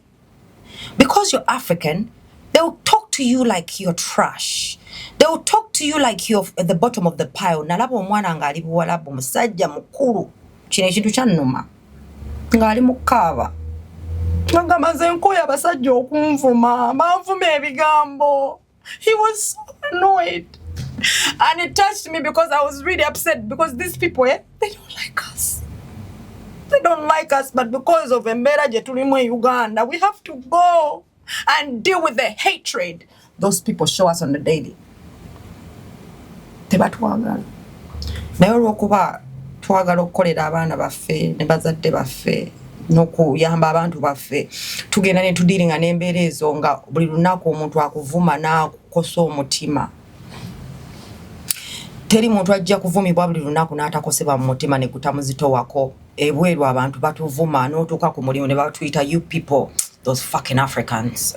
because you're African they will talk to you like you're trash. They will talk to you like you're at the bottom of the pile. Nalaba omwana nga ali buwalabu musajja mukulu. Kino ekintu kyannuma. Nga ali mukaba. Nga maze nkoya abasajja okunvuma. Banvuma ebigambo. He was so annoyed. And it touched me because I was really upset because these people, they don't like us. They don't like us, but because of embeera gye tulimu in Uganda, we have to go and deal with the hatred those people show us on the daily. Tebatwagala. Naye olw'okuba twagala okukolera abaana baffe ne bazadde baffe n'okuyamba abantu baffe tugenda ne tudiringa n'embeera ezo nga buli lunaku omuntu akuvuma n'akukosa omutima. Teri muntu ajja kuvumibwa buli lunaku n'atakosebwa mu mutima ne kutamuzito wako. Ebweru abantu batuvuma n'otuuka ku mulimu ne batuyita you people those fucking Africans.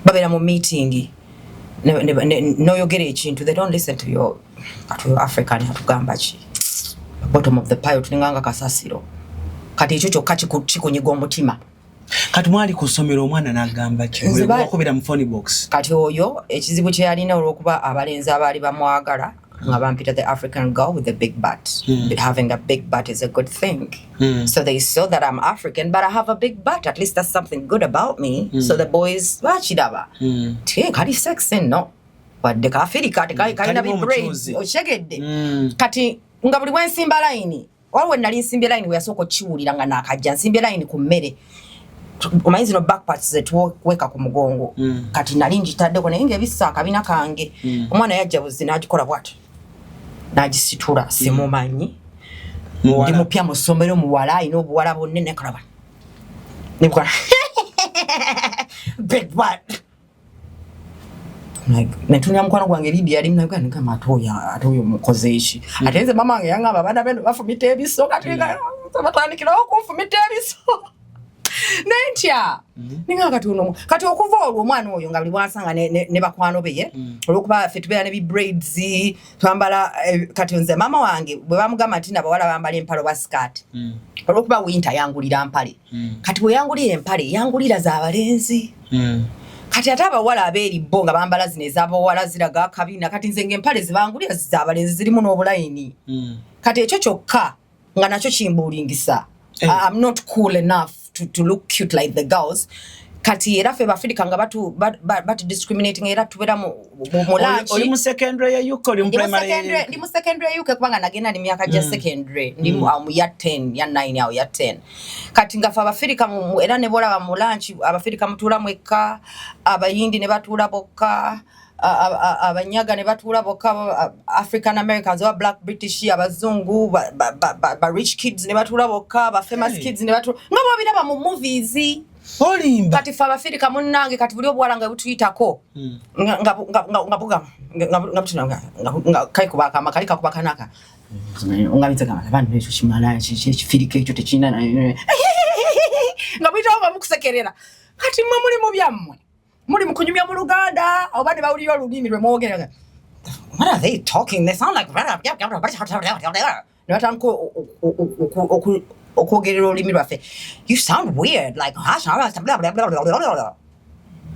Babera mu meeting noyogera ekintu they don't listen to your African atugamba ki bottom of the pile tulinganga kasasiro kati ekyo kyokka kikunyiga omutima kati mwali ku ssomero omwana n'agamba ki okubira mu phone box kati oyo ekizibu kye yalina olw'okuba abalenzi abaali bamwagala nga bampita the African girl with the big butt. Having a big butt is a good thing. So they saw that I'm African, but I have a big butt. At least that's something good about me. So the boys, wachidaba. Kali sexy no. But the kafiri kalina be brave. Oshegedde. Kati nga buli wensimba line. Waliwo nali nsimba line we yasoko chiwulira nga nakajja nsimba line ku mmere. Omanyi zino back parts zetuweka ku mugongo. Kati nali njitaddeko naye ng'ebisa akabina kange. Omwana yajja buzi n'agikola bw'atyo. N'agisitula simumanyi. Ndi mupya mu ssomero muwala alina obuwala bonnene kalaba. Big butt. like netunya mkwano gwange Lydia ali mnaga nkama atoyo mukozeeshi atenze mama wange yangaba bana bendo bafumita ebiso katinga batandikira okufumita ebiso Nentia ninga katuno kati okuva olwo omwana oyo nga bali bwasanga ne bakwano beye olwokuba fe tubeera ne bi braids twambala kati nze mama wange bwe bamugamba ati nabawala bambala empalo ba skirt olwokuba winter yangulira mpale kati bwe yangulira empale yangulira za balenzi kati ataba wala aberi bonga bambala zine zabawala ziraga kabina kati nze ngempale zibangulira za balenzi zirimu n'obulayini kati ekyo kyokka nga nakyo kimbulingisa I'm not cool enough to look cute like the girls. Kati era fe Africa nga batu discriminating era tubera mu lunch. Oli mu secondary ya yuko oli mu primary. Ndi mu secondary yuko kubanga nagenda ni myaka ja secondary. Ndi mu ya 10 ya 9 au ya 10. Kati nga fa Africa era ne bola ba mu lunch Abafrika mutula mweka abayindi ne batula bokka abanyaga ne batula bokka African Americans or black British abazungu ba rich kids ne batula bokka ba famous kids ne batula ngabo biraba mu movies olimba kati fa Africa munnange kati buli obwalanga butuyitako ngabuga nga kai kubaka makali kakubakanaka ngabitse kama abantu becho chimala chifirike cyo techina ngabita bamukusekerera kati mwe muri mu byamwe muri mukunyumya mu Luganda obane bawuli olulimi lwe mwogera what are they talking they sound like natanko okwogerera olulimi lwaffe you sound weird like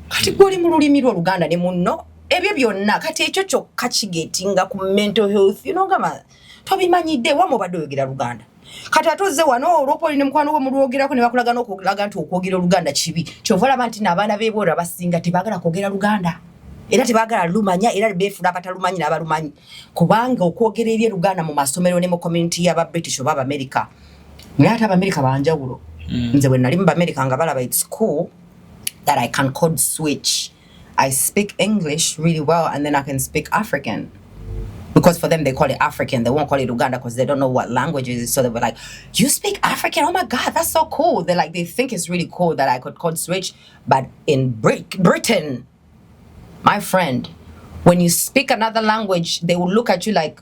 kati goli mu lulimi lwo Luganda ne munno ebyo byonna kati ekyo kyokka kigetinga ku mental health you know gama tobimanyidde wamo badoyogera Luganda kati atoze wano olwopo ne mukwano gwo mulwogerako ne bakulaga n'okulaga nti okwogera Luganda kibi kyovala banti n'abaana beebora basinga tebagala kwogera Luganda era tebagala lumanya era beefuna batalumanyi n'abalumanyi kubanga okwogera eri Luganda mu masomero ne mu community y'aba British oba America ngata aba America banjawulo nze bwe nali mu America nga balaba it's cool that I can code switch I speak English really well and then I can speak African. Because for them they call it African, they won't call it Uganda because they don't know what language it is. So they were like, "You speak African? Oh my God, that's so cool!" They think it's really cool that I could code switch. But in Britain, my friend, when you speak another language, they will look at you like,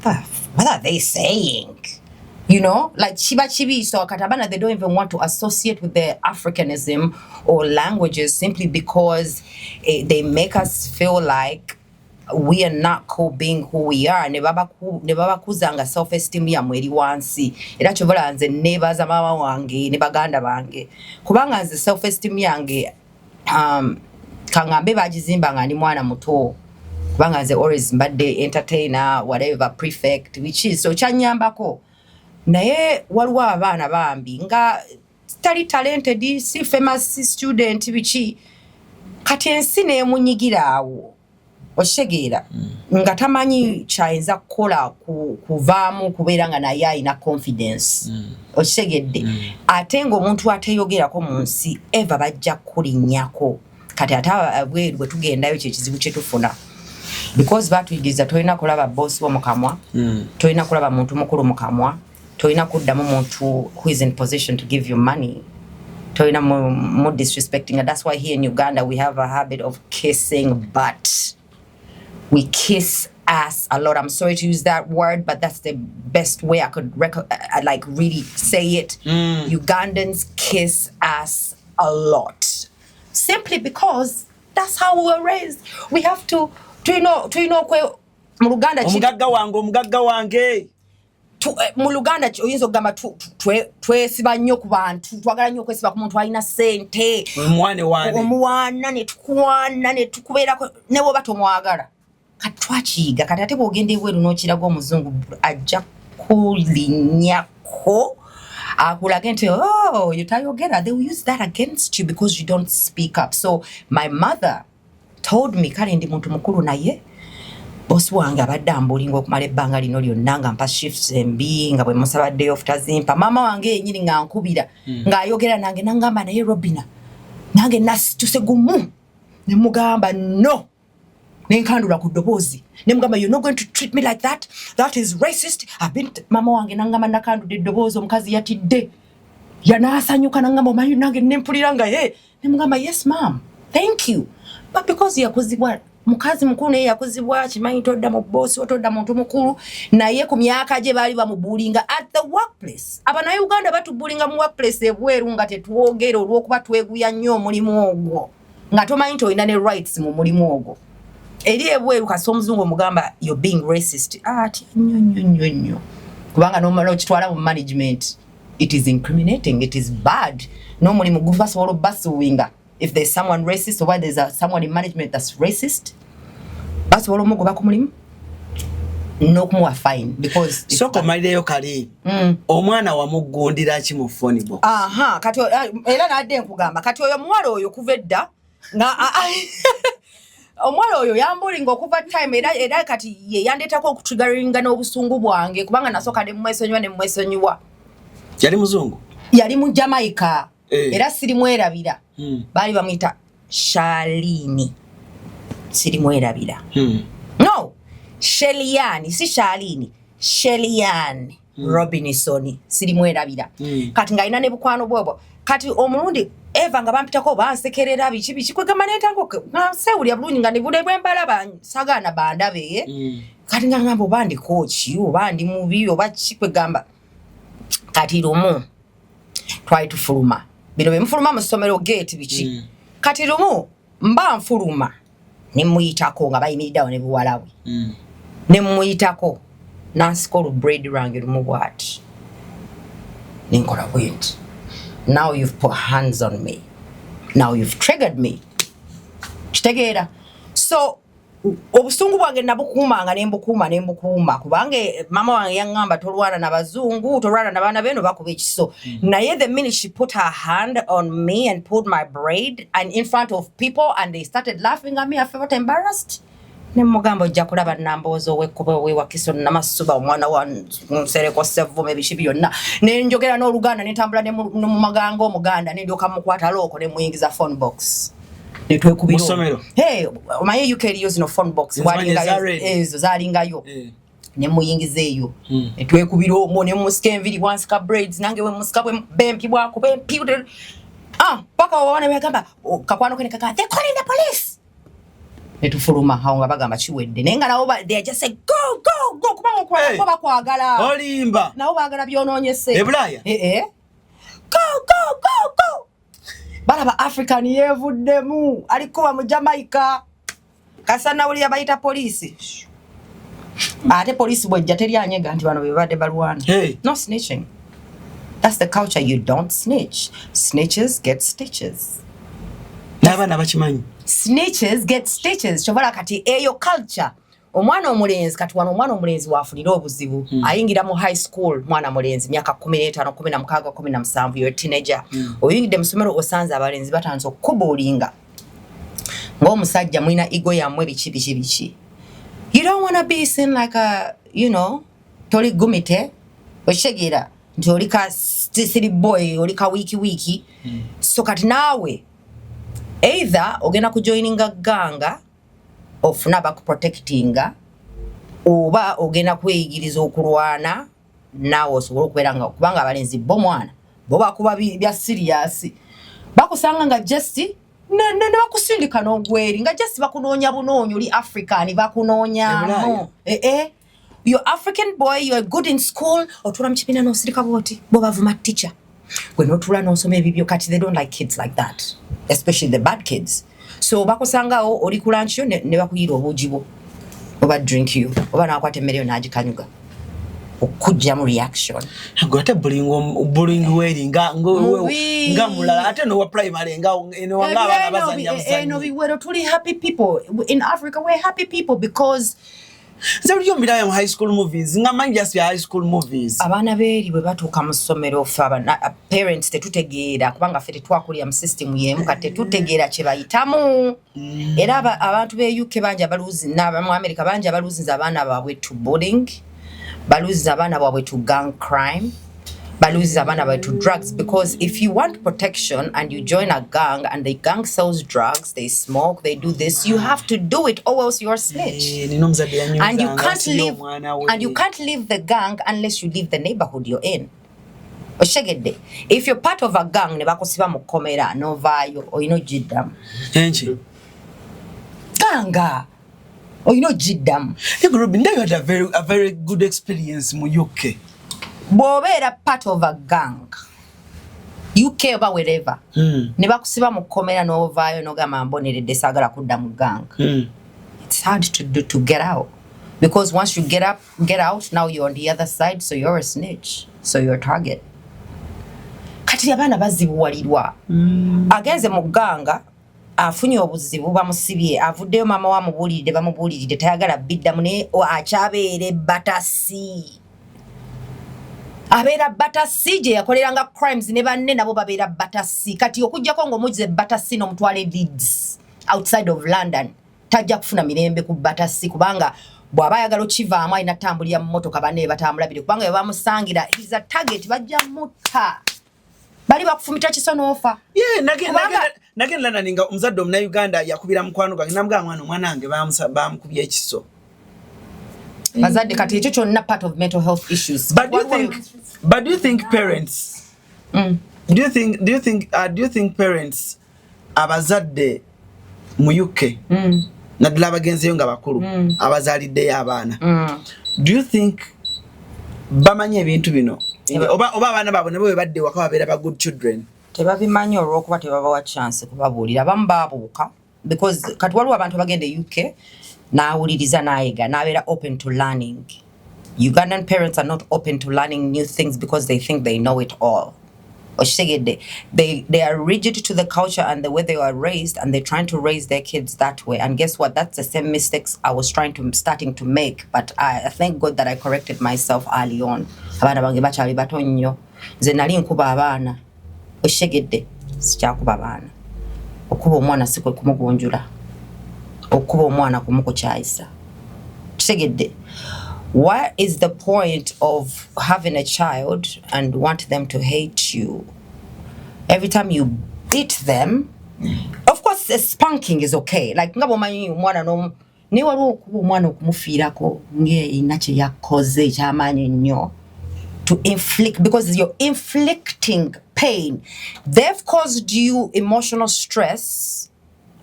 "What are they saying?" You know, like chiba chibi. So katabana, they don't even want to associate with their Africanism or languages simply because they make us feel like we are not cool being who we are. Ne baba kuzanga self-esteem ya mweri wansi. Era chovala nze nebaza mama wange ne baganda bange. Kubanga nze self-esteem yange kangambe bagizimba nga ndi mwana muto. Kubanga nze always mbadde entertainer, whatever, prefect, which is so chanyambako. Naye waliwo abaana bambi nga tali talented, si famous student bichi kati ensi nemunyigira awo. Oshegeera nga tamanyi chainza kukola kuvaamu kubeera nga naye alina confidence oshegedde ate ng'omuntu ateeyogerako mu nsi eva bajja kulinnyako kati ate bweru bwe tugendayo kye kizibu kye tufuna because batuyigiriza tolina kulaba boss wo mu kamwa tolina kulaba muntu mukulu mu kamwa tolina kuddamu muntu who is in position to give you money tolina more disrespecting and that's why here in Uganda we have a habit of kissing butt. We kiss ass a lot. I'm sorry to use that word, but that's the best way I could really say it. Ugandans kiss ass a lot. Simply because that's how we were raised. We have to you know kwe mu Luganda omugagga wange mu Luganda oyinza okugamba twesiba nnyo ku bantu twagala nnyo okwesiba ku muntu alina ssente omuwaana ne tukwana ne tukubeerako ne bw'oba tomwagala katwakiyiga kati ate bw'ogenda ebweru n'okiraga omuzungu ajja kulinnyako akulage nti yotayogera they will use that against you because you don't speak up. So my mother told me kale ndi muntu mukulu naye boss wange abadde ambulinga okumala ebbanga lino lyonna nga mpa shifts embi nga bwe musaba day off tazimpa mama wange yennyini nga nkubira ng'ayogera nange nangamba naye Robina nange nasituse gumu ne mugamba no nenkandula ku ddoboozi ne mugamba you're not going to treat me like that is racist. Mama wange nangamba nakandudde eddoboozi omukazi yatidde yanaasanyuka nangamba omanyi nange nempulira nga ne mugamba yes ma'am Thank you. But because yakuzibwa mukazi mukuru naye yakuzibwa kimanyi todda mu boss otodda muntu mukuru naye ku myaka gye bali bamubulinga at the workplace. Abana Uganda batubulinga mu workplace ebweru nga tetuwogera olwokuba tweguya nnyo omulimu ogwo. Nga tomanyi nti olina ne rights mu mulimu ogwo. Eri ebweru kasi omuzungu omugamba you're being racist. Ati nnyo. Kubanga nomala okitwala mu management. It is incriminating. It is bad. No mulimu gubasobola basuwinga. If there's someone racist or there's someone in management that's racist, basobola omugoba ku mulimu. No kumuwa fine because so komalireyo kali omwana wamugundira ki mu phone box. Aha kati era nadde nkugamba kati oyo mwalo oyo kuvedda nga omwalo oyo yambulinga okuva time era kati ye yandetako okutriggeringa n'obusungu bwange kubanga nasoka ne mwesonyiwa. Yali muzungu? Yali mu Jamaica. Era siri mwerabira. Bali bamwita Shalini. Siri mwerabira. No. Sheliani, si Shalini. Sheliani Robinsoni. Siri mwerabira. Kati nga ina ne bukwano bwobo. Kati omulundi Eva nga bampitako bansekerera biki kwegamba netango sewuli abulunyi nga nibude bwembala bansagana bandabe kati nga ngambo bandi coach bandi mubi oba kikwegamba kati lumu try to fuluma bino bemfuluma mu somero gate biki kati lumu mba nfuluma ne muyitako nga bayimidawo ne buwalawe ne muyitako nasikolo braid range lumu bwati ninkola bwenti. Now you've put hands on me. Now you've triggered me. Kitegeera. So obusungu bwange nabukuumanga nembukuuma kubange mama wange yangamba tolwana n'abazungu tolwana n'abaana beno bakuba ekiso. Naye the minute she put her hand on me and pulled my braid and in front of people and they started laughing at me, I felt embarrassed. Nemugambo ojja kulaba nambozo wekkuba wewakiso namasuba omwana wa nsereko sevume bishibi byonna nenjogera n'Oluganda netambula ne mu magango omuganda ndyoka mukwata loko ne muyingiza phone box netwekubiro musomero hey omaye UK use no phone box walinga ezo zalingayo ne muyingizeeyo netwekubiro mo ne musike enviri once ka braids nange we musikabwe bempi bwako bempi paka wawana begamba kakwano kene kaka they calling the police. Netufuluma hao nga bagamba kiwedde nenga nawo they just say go kubanga kwa bakwagala olimba nawo bagala byononyese ebulaya go balaba African yevuddemu alikuba mu Jamaica kasana wali yabayita polisi ate polisi bwejja teri anyega nti bano bebadde balwana. No snitching. That's the culture. You don't snitch. Snitches get stitches. Nabana bakimanyi. Snitches get stitches. Chovala kati eyo culture. Omwana omulenzi kati wano omwana omulenzi wafulira obuzibu. Ayingira mu high school mwana mulenzi myaka 15, 16, 17 you're a teenager. Oyingide mu somero osanze abalenzi batanzo kubulinga. Ng'omusajja mwina ego yamwe biki. You don't want to be seen like a, toli gumite. Oshegera nti olika silly boy, olika wiki. So kati nawe either ogenda kujoininga ganga ofuna bakuprotectinga oba ogenda kweyigiriza okulwana nawe osobola okubeera kubanga abalenzi bo mwana bo bakuba bya serious bakusanga nga just ne bakusindika n'ogweri nga just bakunoonya bunoonyo oli African bakunoonya you're African boy, you're good in school otula mu kibiina n'osirika bwoti bo bavuma teacher when otula n'osoma ebibyo kati they don't like kids like that, especially the bad kids. So bakusanga oli ku lunch yo ne bakuyira obujibo oba drink you oba nakwata emmere n'agikanyuga okujja mu reaction ngote bullying wearing nga mulala ate no wa primary nga eno ngaba bazanya muzanyo biwero tuli happy people in Africa. We're happy people because Zebulyo mbira mu high school movies nga mangi just high school movies abana beri bwe batuuka mu ssomero faba parents tetutegeera kubanga ffe tetwakulira mu system yemu kati tetutegeera kye bayitamu era abantu be UK banja baluzi n'abamu America banja baluzinza abaana baabwe to bullying, baluzinza abaana baabwe to gang crime, baluzinza abaana baabwe to drugs, because if you want protection and you join a gang and the gang sells drugs, they smoke, they do this, you have to do it or else you're a snitch. And you can't leave the gang unless you leave the neighborhood you're in. Oshegedde. If you're part of a gang, ne bakusiba mu komera novaayo oyino jiddamu. Enchi. Ganga. Oyino jiddamu. Robin, you had a very good experience mu UK. Bw'obeera part of a gang. UK oba wherever. Ne bakusiba mu komera novaayo n'ogamba mboneredde saagala kudda mu gang. It's hard to get out. Because once you get out, now you're on the other side, so you're a snitch. So you're a target. Kati abaana bazibuwalirwa. Agenze mu ganga, afunye obuzibu bamusibye, avuddeyo mama wamubulidde bamubulidde tayagala biddamu ne akyabeere batasi. Abeera batasi gye yakoleranga crimes ne banne nabo babeera batasi. Kati okujjako ng'omugize batasi n'omutwala Leeds outside of London. Tajja kufuna mirembe ku batasi kubanga bw'aba ayagala okivaamu alina tambulira mu motoka banne batambulabire kubanga bamusangira he's a target bajja mutta. Bali bakufumita kisonofa. Nage lana ninga omuzadde omuna Uganda yakubira mukwano gwange namugamba mwana wange bamukubye ekiso. Bazadde kati ekyo kyonna part of mental health issues. But do you think parents do you think parents abazadde mu UK naddala abagenzeyo nga bakulu abazaaliddeyo abaana do you think bamanye ebintu bino oba abaana baabwe nabo bwe badde waka babeera ba good children? Tebabimanyi olw'okuba tebabawa chance kubabuulira abamu baabuuka because kati waliwo abantu bagenda UK n'awuliriza n'ayiga n'abeera open to learning. Ugandan parents are not open to learning new things because they think they know it all. They are rigid to the culture and the way they were raised, and they're trying to raise their kids that way. And guess what? That's the same mistakes I was starting to make. But I thank God that I corrected myself early on. Abana bange bakyali bato nnyo. Nze nali nkuba abaana. Oshegedde sikyakuba abaana. Okuba omwana si kwe kumugunjula. Okuba omwana kumukukyayisa. Oshegedde. What is the point of having a child and want them to hate you? Every time you beat them, of course, spanking is okay. Like, ngabo manyi umwana no ni waru umwana okumufiirako nge inache yakoze kyamanyi nnyo to inflict because you're inflicting pain. They've caused you emotional stress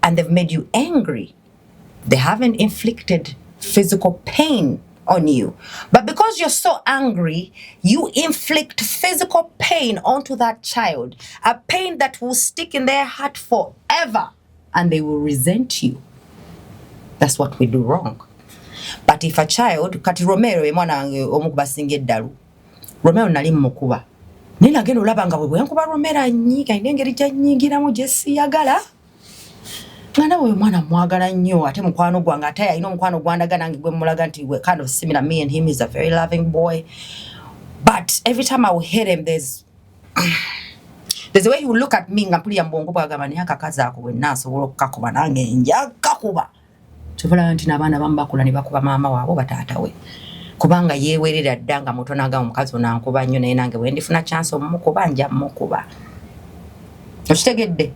and they've made you angry. They haven't inflicted physical pain on you. But because you're so angry, you inflict physical pain onto that child. A pain that will stick in their heart forever. And they will resent you. That's what we do wrong. But if a child, kati Romero mwana omukuba singa Edalu. Romero nali mukuba. Nina gendo labanga bwe yankuba Romero anyiga engeri gyanyigiramu Jesse yagala. Ngana we mwana mwagala nnyo ate mukwano gwange ate ayina omukwano gwandaga nange gwe mulaga nti we kind of similar. Me and him is a very loving boy, but every time I will hit him there's a way he will look at me nga mpulira mbongo bwagamba ni akakaza ako we nasobola okukakuba nange nja kakuba tuvola nti n'abaana bambakula ne bakuba maama waabo bataata we kubanga yeewerera ddanga muto naga omukazi onankuba nnyo naye nange we ndifuna chance omumukuba nja mukuba okitegedde.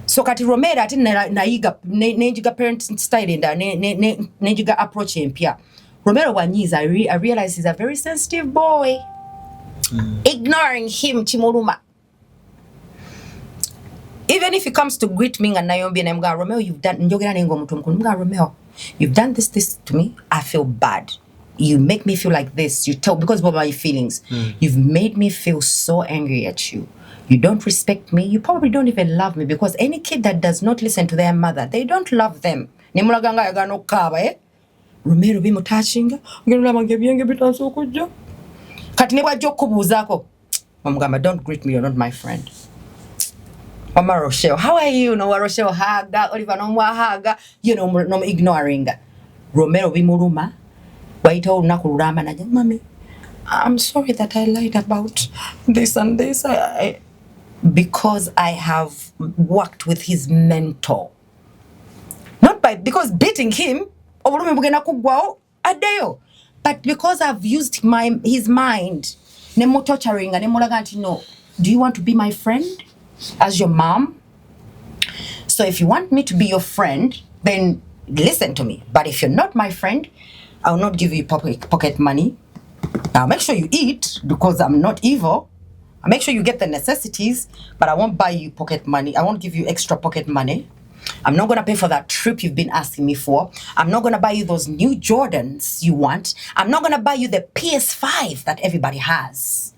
So kati Romero ati naiga nejiga parent style and nejiga approach empya. Romero wanyiza I realize he's a very sensitive boy. Ignoring him chimuruma. Even if he comes to greet me and Nayombi and I'm going, Romero, you've done Romero, you've done this to me. I feel bad. You make me feel like this. You tell because of my feelings. You've made me feel so angry at you. You don't respect me. You probably don't even love me because any kid that does not listen to their mother, they don't love them. Nemulaganga yagano kaba Romero bimu touching. Ngirula mangebyenge bitanso kujja. Kati ne bwajja okubuuzako. Omugamba don't greet me, you're not my friend. Mama Rochelle, how are you? No Rochelle haga, Oliver no haga, you know no ignoring. Romero bimuluma. Waita olunakululamba naje mami. I'm sorry that I lied about this and this. Because I have worked with his mentor. Not because beating him, but because I've used his mind. No, do you want to be my friend as your mom? So if you want me to be your friend, then listen to me. But if you're not my friend, I will not give you pocket money. Now make sure you eat because I'm not evil. Make sure you get the necessities, but I won't buy you pocket money. I won't give you extra pocket money. I'm not going to pay for that trip you've been asking me for. I'm not going to buy you those new Jordans you want. I'm not going to buy you the PS5 that everybody has.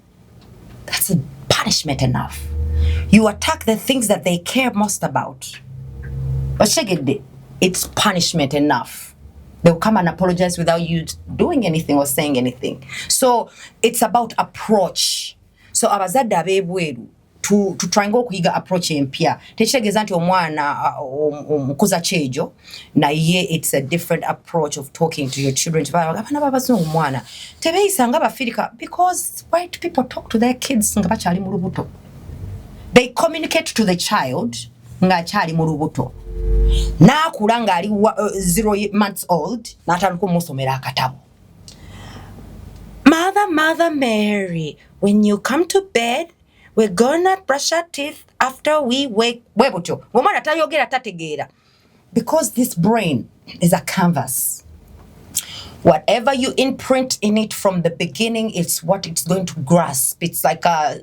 That's a punishment enough. You attack the things that they care most about. But it's punishment enough. They'll come and apologize without you doing anything or saying anything. So it's about approach. So abazadde abebweru to try and go kuyiga approach empya tekitegeeza nti omwana omukuza kyejo naye it's a different approach of talking to your children abana babazungu mwana tebeeyisa nga bafirika because white people talk to their kids nga bakyali mu lubuto. They communicate to the child nga akyali mu lubuto naakula nga ali 0 months old n'atandika omusomera akatabo. Mother Mary, when you come to bed, we're gonna brush our teeth after we wake. Because this brain is a canvas. Whatever you imprint in it from the beginning, it's what it's going to grasp. It's like a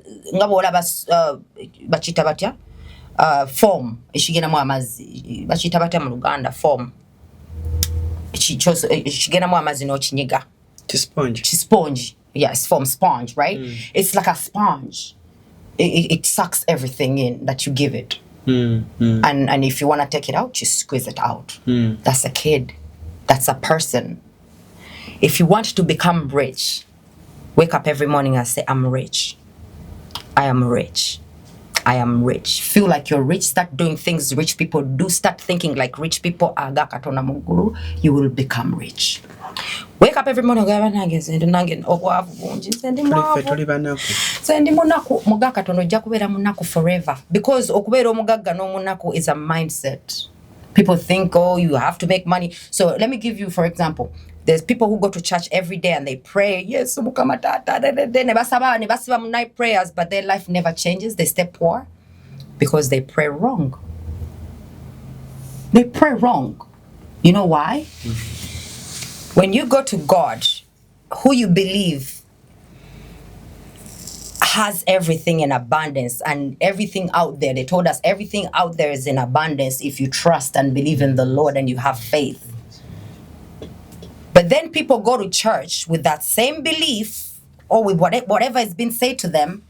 form. Ishigena mu amazi. Bachita batya mu Luganda form. Ishigena mu amazi no chinyiga. Sponge. Yes, from sponge, right? It's like a sponge. It sucks everything in that you give it. And if you want to take it out, you squeeze it out. That's a kid. That's a person. If you want to become rich, wake up every morning and say, I'm rich. I am rich. I am rich. Feel like you're rich. Start doing things rich people do. Start thinking like rich people. You will become rich. Wake up every morning sendi munaku mugakatono ojja kubeera munaku forever because okubeera omugagga n'omunaku is a mindset. People think, oh, you have to make money. So let me give you, for example, there's people who go to church every day and they pray, yes, night prayers, but their life never changes. They stay poor because they pray wrong. They pray wrong. You know why? When you go to God, who you believe has everything in abundance and everything out there, they told us everything out there is in abundance if you trust and believe in the Lord and you have faith. But then people go to church with that same belief or with whatever has been said to them,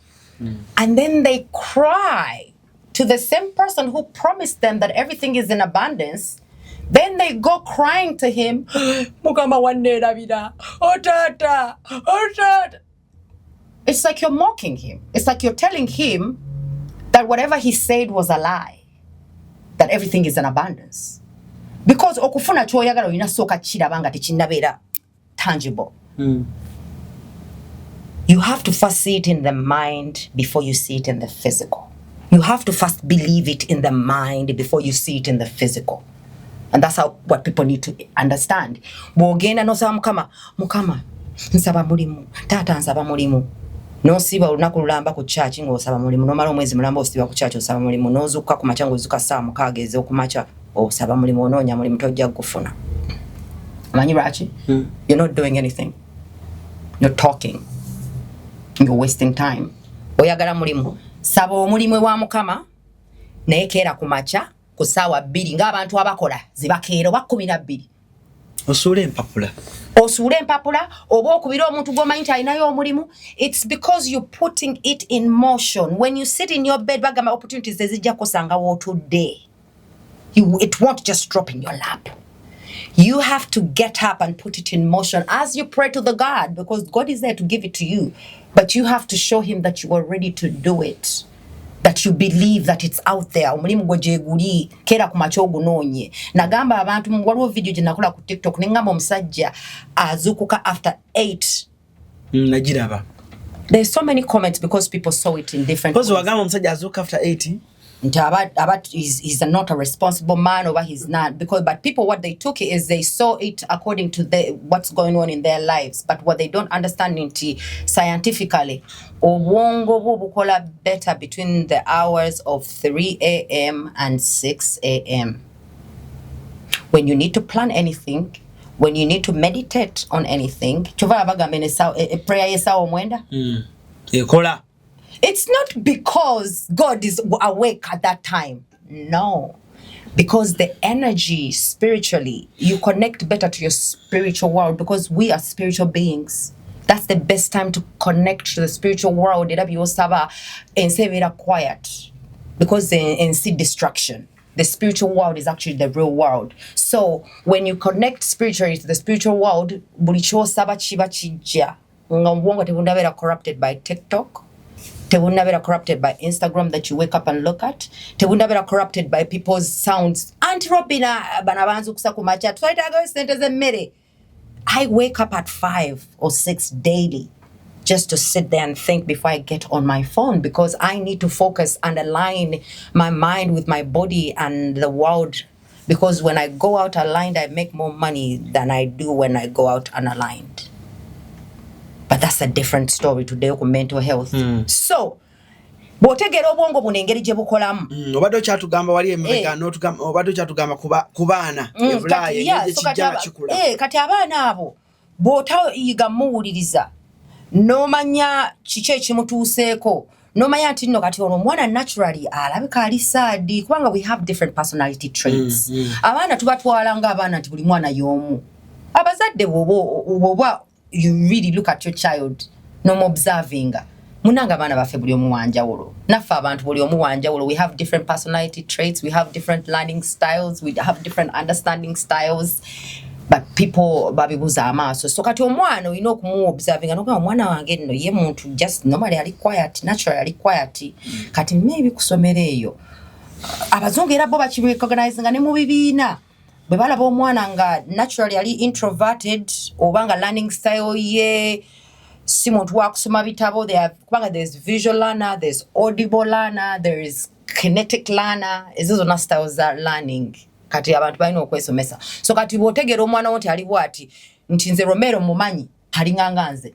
and then they cry to the same person who promised them that everything is in abundance. Then they go crying to him, it's like you're mocking him. It's like you're telling him that whatever he said was a lie, that everything is in abundance. Because okufuna kyoyagala olina sooka kirabanga tekinnabeera tangible. You have to first see it in the mind before you see it in the physical. You have to first believe it in the mind before you see it in the physical. And that's what people need to understand. Bwogenda nosaba mukama nsaba mulimu taata nsaba mulimu nosiba olunaku lulamba ku church ng'osaba mulimu nomala omwezi mulamba osiba ku church osaba mulimu nozuka ku macha ng'ozuka saa mukaaga eze okumacha osaba mulimu onoonya mulimu tojja kufuna. Amanyi lwaki? You're not doing anything. You're talking. You're wasting time. Oyagala mulimu saba omulimu wa mukama naye keera ku macha ku ssaawa 2 ng'abantu abakola zibakeera oba 12. Osuule Mpapula oba okubira omuntu gw'omanyi nti alinayo omulimu. It's because you're putting it in motion. When you sit in your bed bagamba opportunities ezijja kusanga wootudde. It won't just drop in your lap. You have to get up and put it in motion as you pray to the God, because God is there to give it to you. But you have to show him that you are ready to do it. That you believe that it's out there. Omulimu gwe gyeguli kera ku macho ogunoonye. Nagamba abantu waliwo video gye nakola ku TikTok nengamba omusajja azukuka after 8. Nagiraba. There's so many comments because people saw it in different ways. Because wagamba omusajja azukuka after 8. He's not a responsible man, or he's not, but people, what they took is they saw it according to what's going on in their lives. But what they don't understand scientifically, obwongo bwo bukola better between the hours of 3 a.m. and 6 a.m. When you need to plan anything, when you need to meditate on anything, chovala bagamba prayer yesawo mwenda. Ekola. It's not because God is awake at that time. No. Because the energy spiritually, you connect better to your spiritual world because we are spiritual beings. That's the best time to connect to the spiritual world. And say quiet because and see destruction. The spiritual world is actually the real world. So when you connect spiritually to the spiritual world, corrupted by TikTok. Tewunabera corrupted by Instagram that you wake up and look at. Tewunabera corrupted by people's sounds. Auntie Robina banabanzu kusakumacha. I wake up at 5 or 6 daily just to sit there and think before I get on my phone because I need to focus and align my mind with my body and the world. Because when I go out aligned, I make more money than I do when I go out unaligned. But that's a different story today with mental health. So, botegera obwongo buno engeri gye bukolamu. Obadde okyatugamba wali emabega obadde okyatugamba ku baana ebulaaya ekijja kikula. Kati abaana abo bw'otayiga muwuliriza n'omanya kiki ekimutuuseeko n'omanya nti nno kati ono omwana naturally alabika ali saadi kubanga we have different personality traits. Abaana tubatwala ng'abaana nti buli mwana y'omu. Abazadde bw'oba you really look at your child no observing munanga bana bafe buli omu wanjawulo nafa abantu buli omu wanjawulo. We have different personality traits, we have different learning styles, we have different understanding styles, but people babibuza amaaso. So kati omwana olina okumu observing nokuba omwana wange nno ye muntu just normally ali quiet, naturally ali quiet. Kati maybe kusomera eyo abazungu era bo bakirecognize nga ne mu bibiina bwe balaba omwana nga naturally ali introverted oba nga learning style ye si muntu wa kusoma bitabo. Kubanga there's visual learner, there's audible learner, there is kinetic learner. Ezo zonna styles za learning kati abantu balina okwesomesa. So kati bw'otegera omwana wo nti ali bw'ati nti nze Romero mumanyi alinganga nze.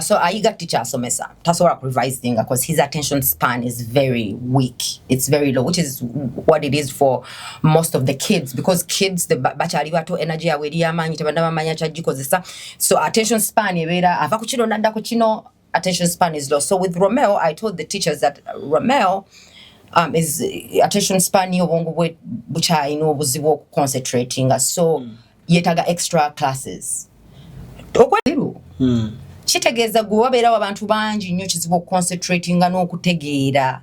So ayiga teacher asomesa tasobola revising because his attention span is very weak. It's very low, which is what it is for most of the kids because kids the bachali bato energy yawe eri amanyi tebanda bamanya kyagikozesa. So attention span ebeera ava ku kino nadda ku kino, attention span is low. So with Romeo, I told the teachers that Romeo is attention span y'obwongo bwe bukyalina obuzibu okuconcentrating. So yetaga extra classes. Kitegeeza gwe wabeerawo abantu bangi nnyo kizibu okuconcentratinga n'okutegeera.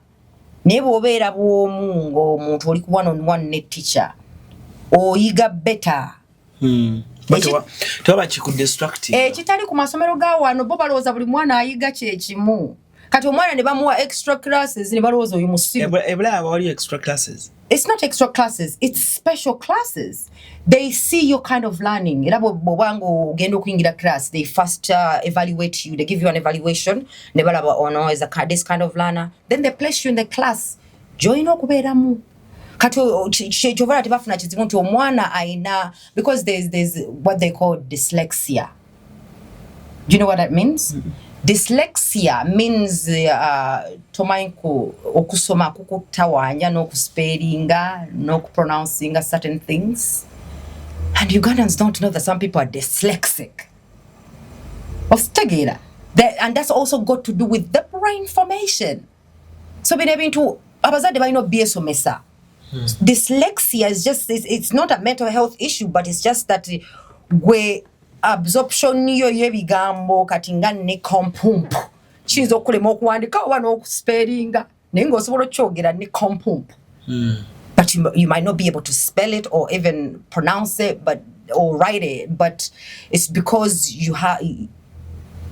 Naye bw'obeera bw'omu ng'omuntu oli ku one-on-one ne teacher oyiga better. Tewaba kikudistracting. Kitali ku masomero ga wano bo balowooza buli mwana ayiga kyekimu. Kati omwana ne bamuwa extra classes ne balowooza oyo musiru. Ebulaaya waliyo extra classes. It's not extra classes, it's special classes. They see your kind of learning. Era bw'obanga ogenda okuyingira class, they first evaluate you. They give you an evaluation. Ne balaba ono is this kind of learner. Then they place you in the class. Join okubeeramu. Kati kyova tebafuna kizibu nti omwana ayina because there's what they call dyslexia. Do you know what that means? Dyslexia means tomanyiku okusoma kukutawanya n'okuspellinga n'okupronouncing certain things. And Ugandans don't know that some people are dyslexic. Ostegera. And that's also got to do with the brain formation. So being able to abazadde balina obyesomesa. Dyslexia is just it's not a mental health issue, but it's just that gwe absorption yo yebigambo kati nga ne kompumpu kizo okulema okuwandika oba n'okuspellinga naye ng'osobola okyogera ne kompumpu. But you might not be able to spell it or even pronounce it or write it, but it's because you have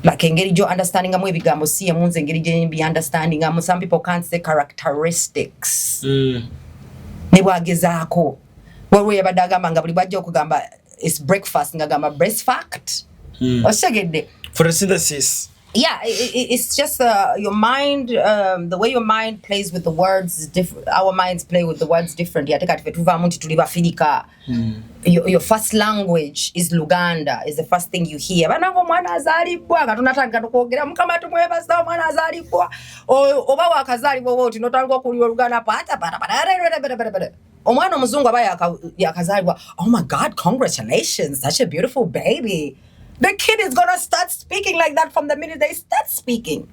like engeri gyo understanding amu ebigambo si emu nze engeri gye mbi understanding amu. Some people can't say characteristics. Ne bwagezaako waliwo yabadde agamba nga buli bwajja okugamba it's breakfast ngagamba breastfast. Osegedde. Photosynthesis. Yeah, it's just your mind, the way your mind plays with the words is different. Our minds play with the words differently. Your first language is Luganda, is the first thing you hear. Oh my God, congratulations, such a beautiful baby. The kid is gonna start speaking like that from the minute they start speaking.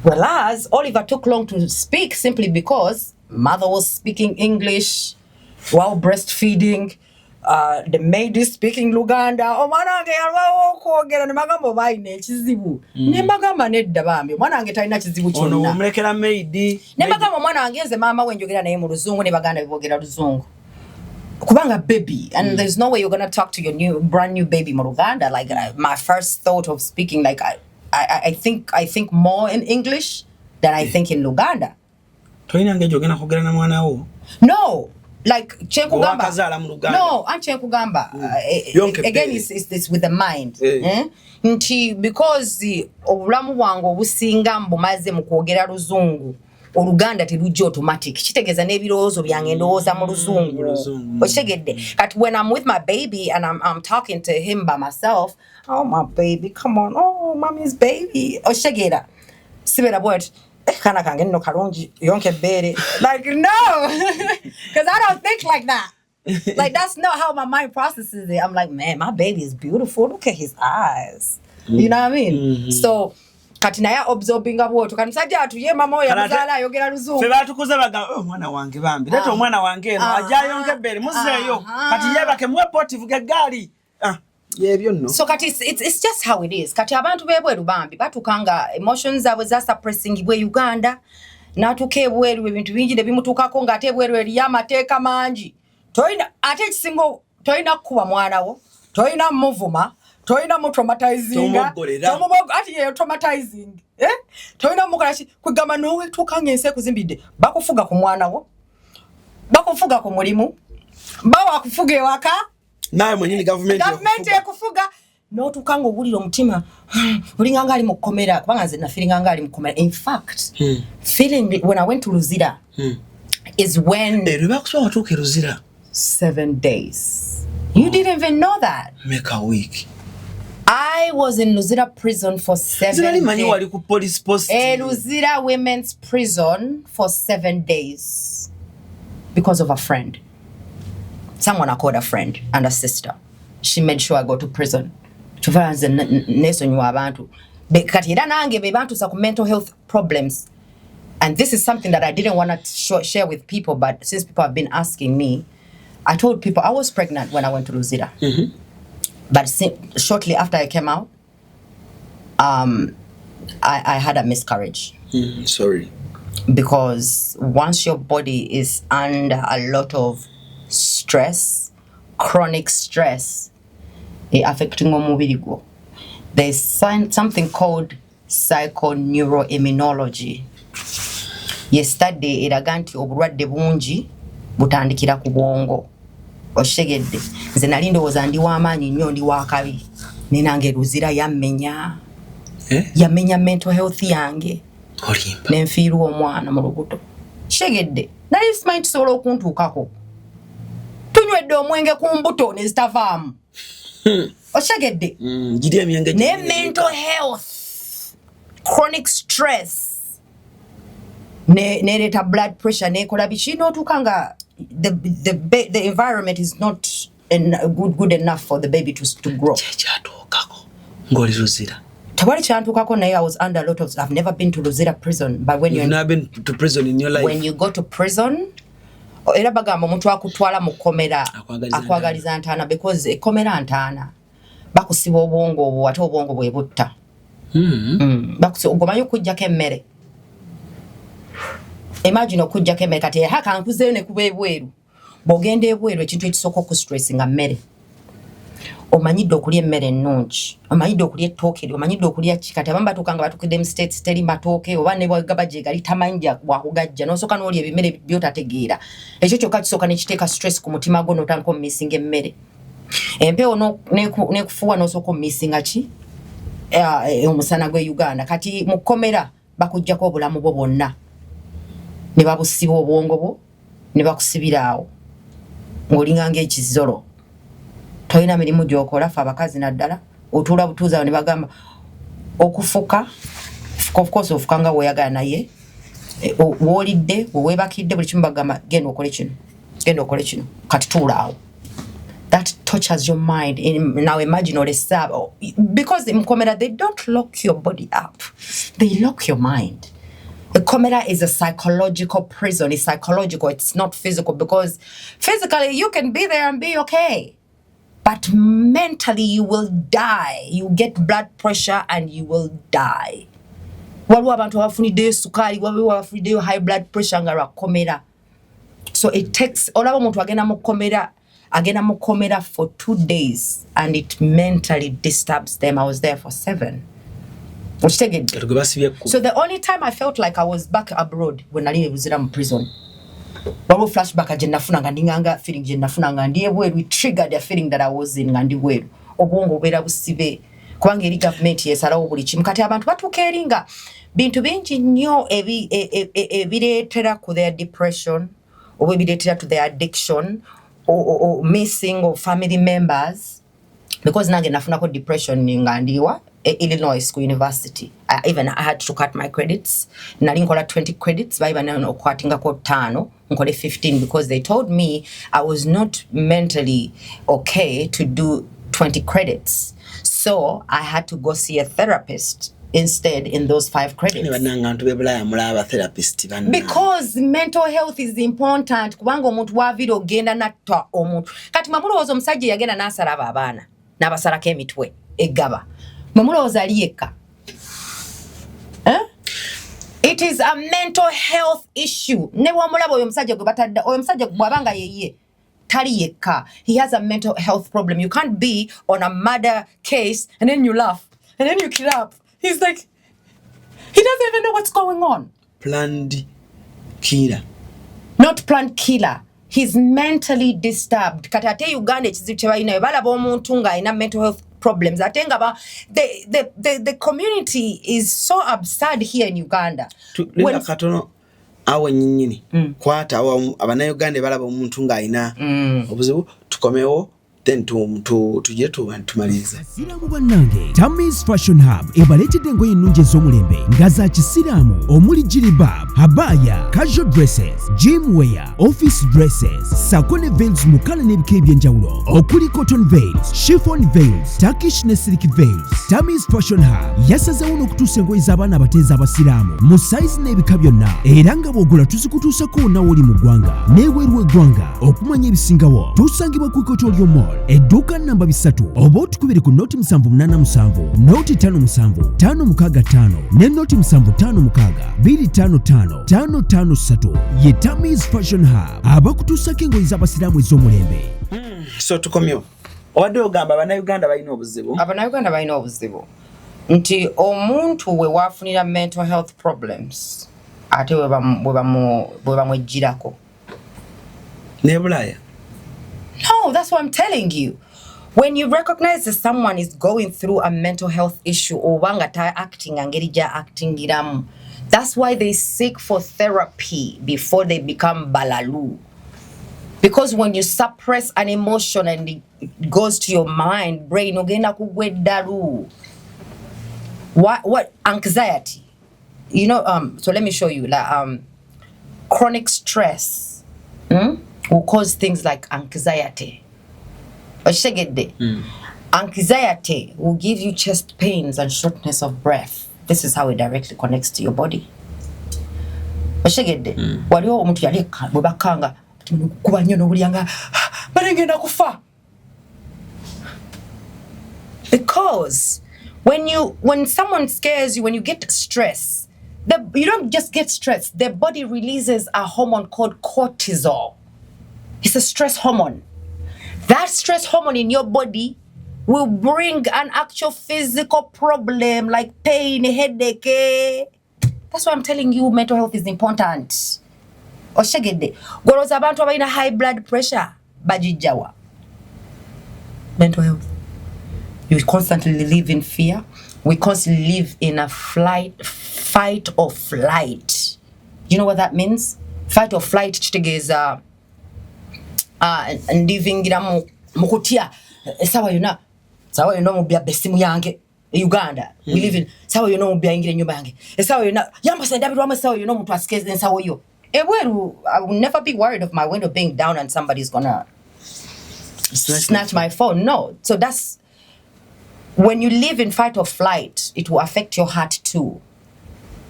Whereas Oliver took long to speak simply because mother was speaking English while breastfeeding. The maid is speaking Luganda. Mwanange alwawo kwogera ne magambo bayina ekizibu. Ne magamba nedda bambi. Mwanange talina kizibu kyonna. Ono omulekera maid. Ne magamba mwanange nze maama we njogera naye mu Luzungu ne baganda bibogera Luzungu. Kubanga baby, and there's no way you're gonna talk to your brand new baby mu Luganda. Like my first thought of speaking, like I think more in English than I think in Luganda. Toyina ngejo ogenda kwogera na mwana wo? No. Like Chenkugamba. No, and Chenkugamba. Again, it's with the mind. Nti because obulamu bwange obusinga mbumaze mu kwogera Luzungu. Oluganda terujja automatic. Kitegeeza n'ebirowoozo byange ndowooza mu Luzungu. Okitegedde. Kati when I'm with my baby and I'm talking to him by myself, oh my baby, come on, oh mommy's baby. Okitegedde. Sibera bwet. Kana kange nno kalungi yonke bere. Like no, because I don't think like that. Like that's not how my mind processes it. I'm like, man, my baby is beautiful. Look at his eyes. You know what I mean? So kati naye absorbing about kanisajja atuye mama oyo muzala ayogera Luzungu. Fe batukuza baga omwana wange bambi. Leta omwana wange eno ajja yonke bere muzeeyo. Kati yebake mwe portive gagali. Yebyo no. So kati it's just how it is. Kati abantu bebweru bambi batukanga emotions zaabwe za suppressing bwe Uganda. Natuke ebweru ebintu bingi ne bimutukako nga ate ebweru eri amateeka mangi. Toyina ate kisingo toyina kuba mwana wo. Toyina muvuma. Toyina mu traumatizing. Ati ye traumatizing. Toyina mukola ki kugamba nowe tukanga ense kuzimbidde. Bakufuga ku mwana wo. Bakufuga ku mulimu. Bawa kufuga ewaka. Naye mwenyini government ekufuga no tukanga obulira omutima ulinganga ali mukomera kubanga nze na feelinganga ali mukomera. In fact feeling when I went to Luzira is when bakuswa watuke Luzira 7 days. You didn't even know that. Make a week. I was in Luzira prison for 7 days. Mani wali ku police post. Luzira women's prison for 7 days because of a friend. Someone I called a friend and a sister. She made sure I go to prison. Chuvanze nesonyiwa abantu. Kati era nange be bantu sa ku mental health problems. And this is something that I didn't want to share with people, but since people have been asking me, I told people I was pregnant when I went to Luzira. But shortly after I came out, I had a miscarriage. Sorry. Because once your body is under a lot of stress, chronic stress, affecting omubiri gwo. There's something called psychoneuroimmunology. Yesterday eraga nti obulwadde bungi butandikira ku bwongo. Oshegedde nze nali ndowooza ndi w'amaanyi nnyo ndi w'akabi nenange Luzira yamenya mental health yange nenfiirwa omwana mu lubuto. Shegedde nali simanyi kisobola okuntuukako. Tunywedde omwenge ku mbuto ne zitavaamu. Oshegedde ne mental health, chronic stress, nereeta blood pressure nekola biki n'otuuka the environment is not good enough for the baby to grow. Kyatuukako ng'oli Luzira. Tewali kyantuukako naye I was under a lot of. I've never been to Luzira prison, but when you've never been to prison in your life. When you go to prison, era bagamba omuntu akutwala mu kkomera akwagaliza ntaana because ekkomera ntaana bakusiba obwongo obwo ate obwongo bwe butta. Bakusiba ogomanyi okujjako emmere. Imagine okujjako emmere kati haka nkuzeeyo ne kuba ebweru. Bw'ogenda ebweru ekintu ekisooka okusstressinga mmere. Omanyidde okulya emmere ennungi, omanyidde okulya ettooke, omanyidde okulya ki kati abamu batuukanga batukidde mu states teri matooke oba ne bwagaba gye gali tamanyi bwakugajja n'osooka n'olya ebimere by'otategeera. Ekyo kyokka kisooka ne kiteeka stress ku mutima gwo n'otandika omumisinga emmere. Empewo n'ekufuuwa n'osooka omumisinga ki? Omusana gwe Uganda. Kati mu kkomera bakuggyako obulamu bwo bwonna. Ne babusiba obwongo bwo, ne bakusibira awo. Ng'olinganga ekizolo. Toyina mirimu gy'okola fa abakazi naddala otuula butuuza awo ne bagamba okufuka of course ofukanga weeyagala naye woolidde weebakidde buli kimu bagamba genda okole kino kati tuula awo. That tortures your mind. Now imagine all this stuff. Because in Komera, they don't lock your body up. They lock your mind. The Komera is a psychological prison. It's psychological. It's not physical, because physically you can be there and be okay. But mentally you will die. You get blood pressure and you will die. Waliwo abantu abafuniddeyo sukali, waliwo abafuniddeyo high blood pressure nga lwa Komera. So it takes, olaba omuntu agenda mu Komera for 2 days and it mentally disturbs them. I was there for 7. So the only time I felt like I was back abroad when I was in prison. Waliwo flashback je nafuna nga ndinganga feeling je nafuna nga ndiye bweru, it triggered the feeling that I was in nga ndi bweru. Obwongo bwera busibe. Kubanga eri government yesalawo buli kimu. Kati abantu batukeeringa bintu bingi nnyo ebireetera ku their depression, or ebireetera to their addiction, or missing of family members. Because nange nafunako depression nga ndiwa Illinois School University. I had to cut my credits. Nali nkola 20 credits, baiba nano okwatingako 5, nkole 15, because they told me I was not mentally okay to do 20 credits. So I had to go see a therapist instead in those 5 credits. Because mental health is important. Kubanga omuntu wavira ogenda natta omuntu. Kati mamulowooza omusajja yagenda n'asalaba abaana n'abasalako emitwe eggaba. Mamulowooza ali yekka. It is a mental health issue. Ne wamulaba oyo omusajja gwe batadda, oyo omusajja bw'abanga yeye tali yekka. He has a mental health problem. You can't be on a murder case and then you laugh and then you clap. He's like, he doesn't even know what's going on. Planned killer. Not planned killer. He's mentally disturbed. Kati ate Uganda ekizibu kye balina balaba omuntu nga alina mental health problems. I think about the community is so absurd here in Uganda. When Katono awo nyinyini kwata awo abana Uganda balaba omuntu nga alina obuzibu tukomewo then tujye tumaliza. Siramu bannange, Tammy's Fashion Hub ebaletedde engoye ennungi ez'omulembe nga za kisiraamu omuli jilbab, habaya, casual dresses, gym wear, office dresses, sako ne veils mu kala n'ebika eby'enjawulo okuli cotton veils, chiffon veils, Turkish ne silk veils. Tammy's Fashion Hub yasazeewo n'okutuusa engoye z'abaana abateezi abasiraamu mu size n'ebika byonna, era nga bw'ogula tuzikutuusako wonna w'oli mu ggwanga n'ebweru w'eggwanga. Okumanya ebisingawo tusangibwa ku Katono Mall, edduuka namba 3, oba otukubire ku noti 787, noti 57, 565 ne noti 756 255 553. Ye Tammy's Fashion Hub abakutuusako engoye z'abasiraamu ez'omulembe. So tukomyo obadde ogamba Abannayuganda balina obuzibu. Abannayuganda balina obuzibu nti omuntu we waafunira mental health problems ate we bamwejjirako ne Bulaya. No, that's what I'm telling you. When you recognize that someone is going through a mental health issue or wangata acting angerija acting giramu, that's why they seek for therapy before they become balalu. Because when you suppress an emotion and it goes to your mind, brain, ogenda kugwa Edalu. What anxiety? You know, so let me show you. Like chronic stress will cause things like anxiety. Anxiety will give you chest pains and shortness of breath. This is how it directly connects to your body. Waliwo omuntu yaleka bwe bakanga kuba nnyo n'obulyanga balengenda kufa. Because when someone scares you, when you get stress, you don't just get stressed. The body releases a hormone called cortisol. It's a stress hormone. That stress hormone in your body will bring an actual physical problem like pain, headache. That's why I'm telling you mental health is important. Oshegede. Goroza abantu abalina high blood pressure bajijjawa. Mental health. You constantly live in fear. We constantly live in a fight or flight. You know what that means? Fight or flight kitegeza ndivingira mu kutya sawa yona mu bya besimu yange Uganda. We live in sawa yona mu bya ingire nyumba yange. Sawa yona yamba sendabirwa mu sawa yona muntu asikeze sawa yo. I will never be worried of my window being down and somebody's gonna snatch my phone. No. So that's when you live in fight or flight, it will affect your heart too.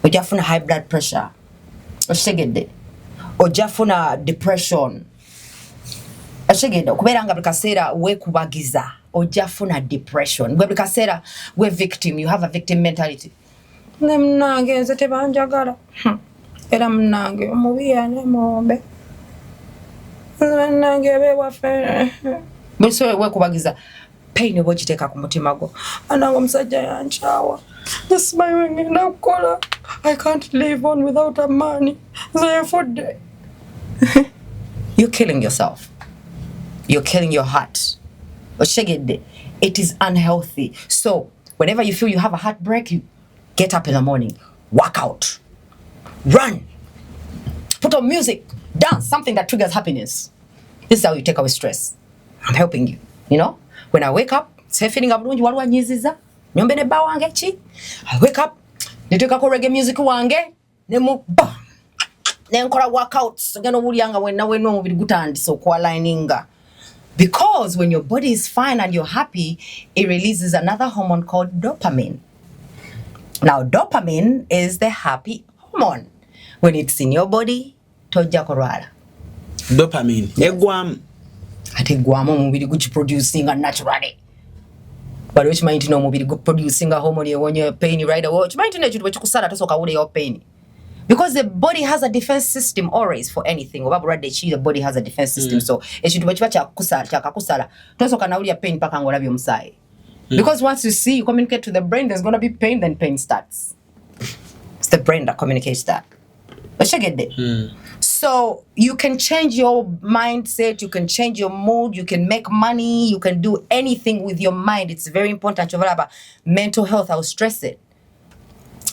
Ojafuna high blood pressure. Oshegede. Ojafuna depression. Oshegede. Kuberanga bikasera we kubagiza. Ojafuna depression. We bikasera we victim. You have a victim mentality. Nemnange zete banjagala. Era mnange omubiya ne mombe. Nemnange be wafe. Mso we kubagiza. Pain obojiteka ku mutima go. Anango musajja yanchawa. This my ring na kola. I can't live on without a money. Therefore, you're killing yourself. You're killing your heart. It is unhealthy. So whenever you feel you have a heartbreak, you get up in the morning, work out, run, put on music, dance, something that triggers happiness. This is how you take away stress. I'm helping you. You know, when I wake up, say feeling abulungi waliwo nyiziza, nyombe ne ba wange chi. I wake up, niteka ko reggae music wange, ne mu ba. Ne nkola workouts, ngeno bulyanga wenna wenno mubiri gutandise okwalininga. Because when your body is fine and you're happy, it releases another hormone called dopamine. Now, dopamine is the happy hormone. When it's in your body, tojja kurwala. Dopamine. Egwam. Ate gwamu mubiri guchiproducing naturally. But which mind to know mubiri producing a hormone when you're pain right away. Which mind to know you kusala tosoka ule your pain. Because the body has a defense system always for anything. The body has a defense system. So ekintu bwekiba kyakakusala tosoka na uli pain paka ngolabye omusayi. Because once you see, you communicate to the brain, there's going to be pain, then pain starts. It's the brain that communicates that. So you can change your mindset, you can change your mood, you can make money, you can do anything with your mind. It's very important. Mental health, I will stress it.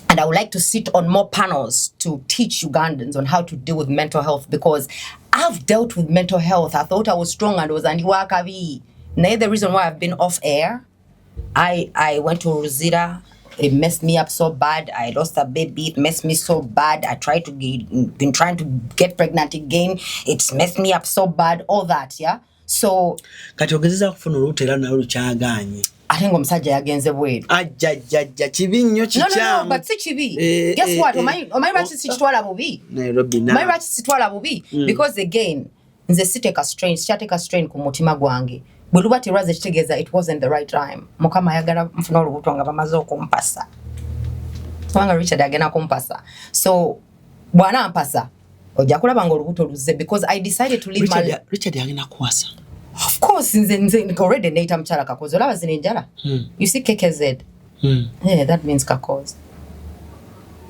And I would like to sit on more panels to teach Ugandans on how to deal with mental health, because I've dealt with mental health. I thought I was strong and was andiwakavi. Now the reason why I've been off air, I went to Rosita. It messed me up so bad. I lost a baby. It messed me so bad. Been trying to get pregnant again. It's messed me up so bad. All that, yeah. So. Kati ogezeza kufuna olutera na olukyaganye. Ate ng'omusajja yagenze bweru. Ajja kibi nnyo kikyamu. No, but si kibi. Guess what? Omanyi lwaki sikitwala bubi? Nairobi na. Omanyi lwaki sikitwala bubi? Because again, nze sikyateka strain ku mutima gwange. Bwe luba terwaze kitegeeza it wasn't the right time. Mukama ayagala nfuna olubuto nga bamaze okumpasa. Kubanga Richard agenda kumpasa. So bwana mpasa ojja kulaba nga olubuto luzze, because I decided to leave Richard agenda kuwasa. Of course, nze already naita mchala kakozo. Olaba zine njala. You see KKZ. Yeah, that means kakoza.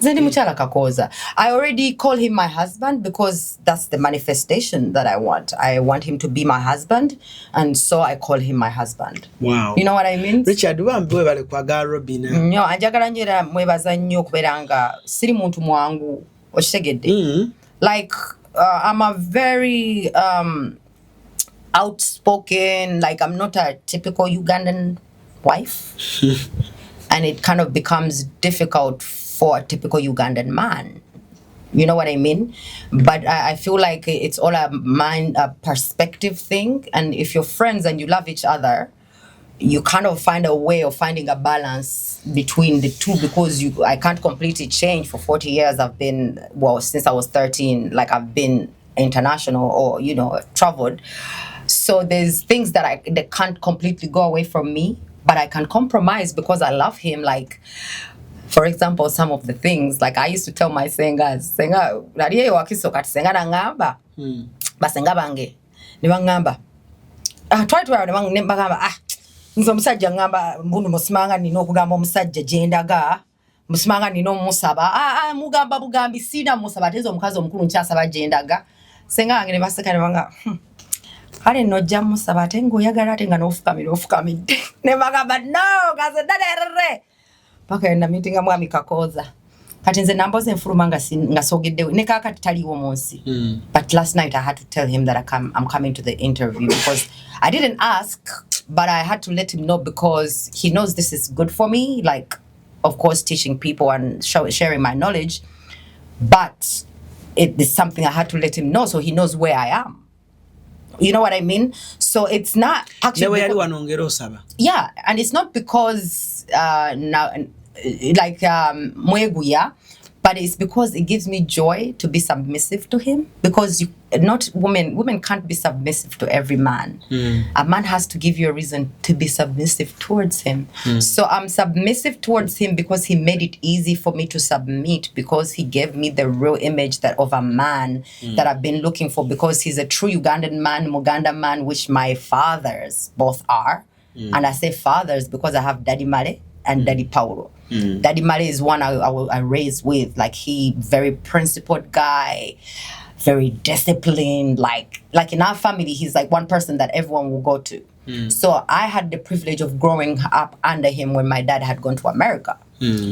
Zeni mchala kakoza. I already call him my husband because that's the manifestation that I want. I want him to be my husband, and so I call him my husband. Wow. You know what I mean? Richard, wambiwe bale kwagala Robina. Nyo, anjagala njera mwebaza nnyo kuberanga siri muntu mwangu oshegedde. Like I'm a very outspoken, like I'm not a typical Ugandan wife. And it kind of becomes difficult for a typical Ugandan man. You know what I mean? But I feel like it's all a perspective thing. And if you're friends and you love each other, you kind of find a way of finding a balance between the two, because I can't completely change. For 40 years I've been, well, since I was 13, like I've been international or, you know, traveled. So there's things that can't completely go away from me, but I can compromise because I love him. Like, for example, some of the things, like I used to tell my singers, senga naliye wakiso kati senga nangamba, basenga bange, nibangamba. Try to nibangamba, nzo musajja ngamba mbunu musimanga nino okugamba omusajja gyendaga, musimanga nino musaba, mugamba bugambi sina musaba tezo omukazi omukulu nkyasaba gyendaga. Senga wange ne baseka ne banga, kale nojja musaba ate ng'oyagala ate nga n'ofukamidde. Ne bagamba no gazeddalere. Paka enda meetinga mwami kakoza. Kati nze namboze enfuluma nga sogeddewo ne kaakati taliwo munsi. But last night I had to tell him that I'm coming to the interview, because I didn't ask, but I had to let him know, because he knows this is good for me, like of course teaching people and sharing my knowledge, but it is something I had to let him know so he knows where I am. You know what I mean? So it's not actually yeah, and it's not because mweguya, but it's because it gives me joy to be submissive to him, because women can't be submissive to every man. A man has to give you a reason to be submissive towards him. So I'm submissive towards him because he made it easy for me to submit, because he gave me the real image of a man that I've been looking for, because he's a true Ugandan man, Muganda man, which my fathers both are. And I say fathers because I have Daddy Male and Daddy Paulo. Daddy Male is one I raised with. Like, he very principled guy, very disciplined. Like in our family, he's like one person that everyone will go to. So I had the privilege of growing up under him when my dad had gone to America.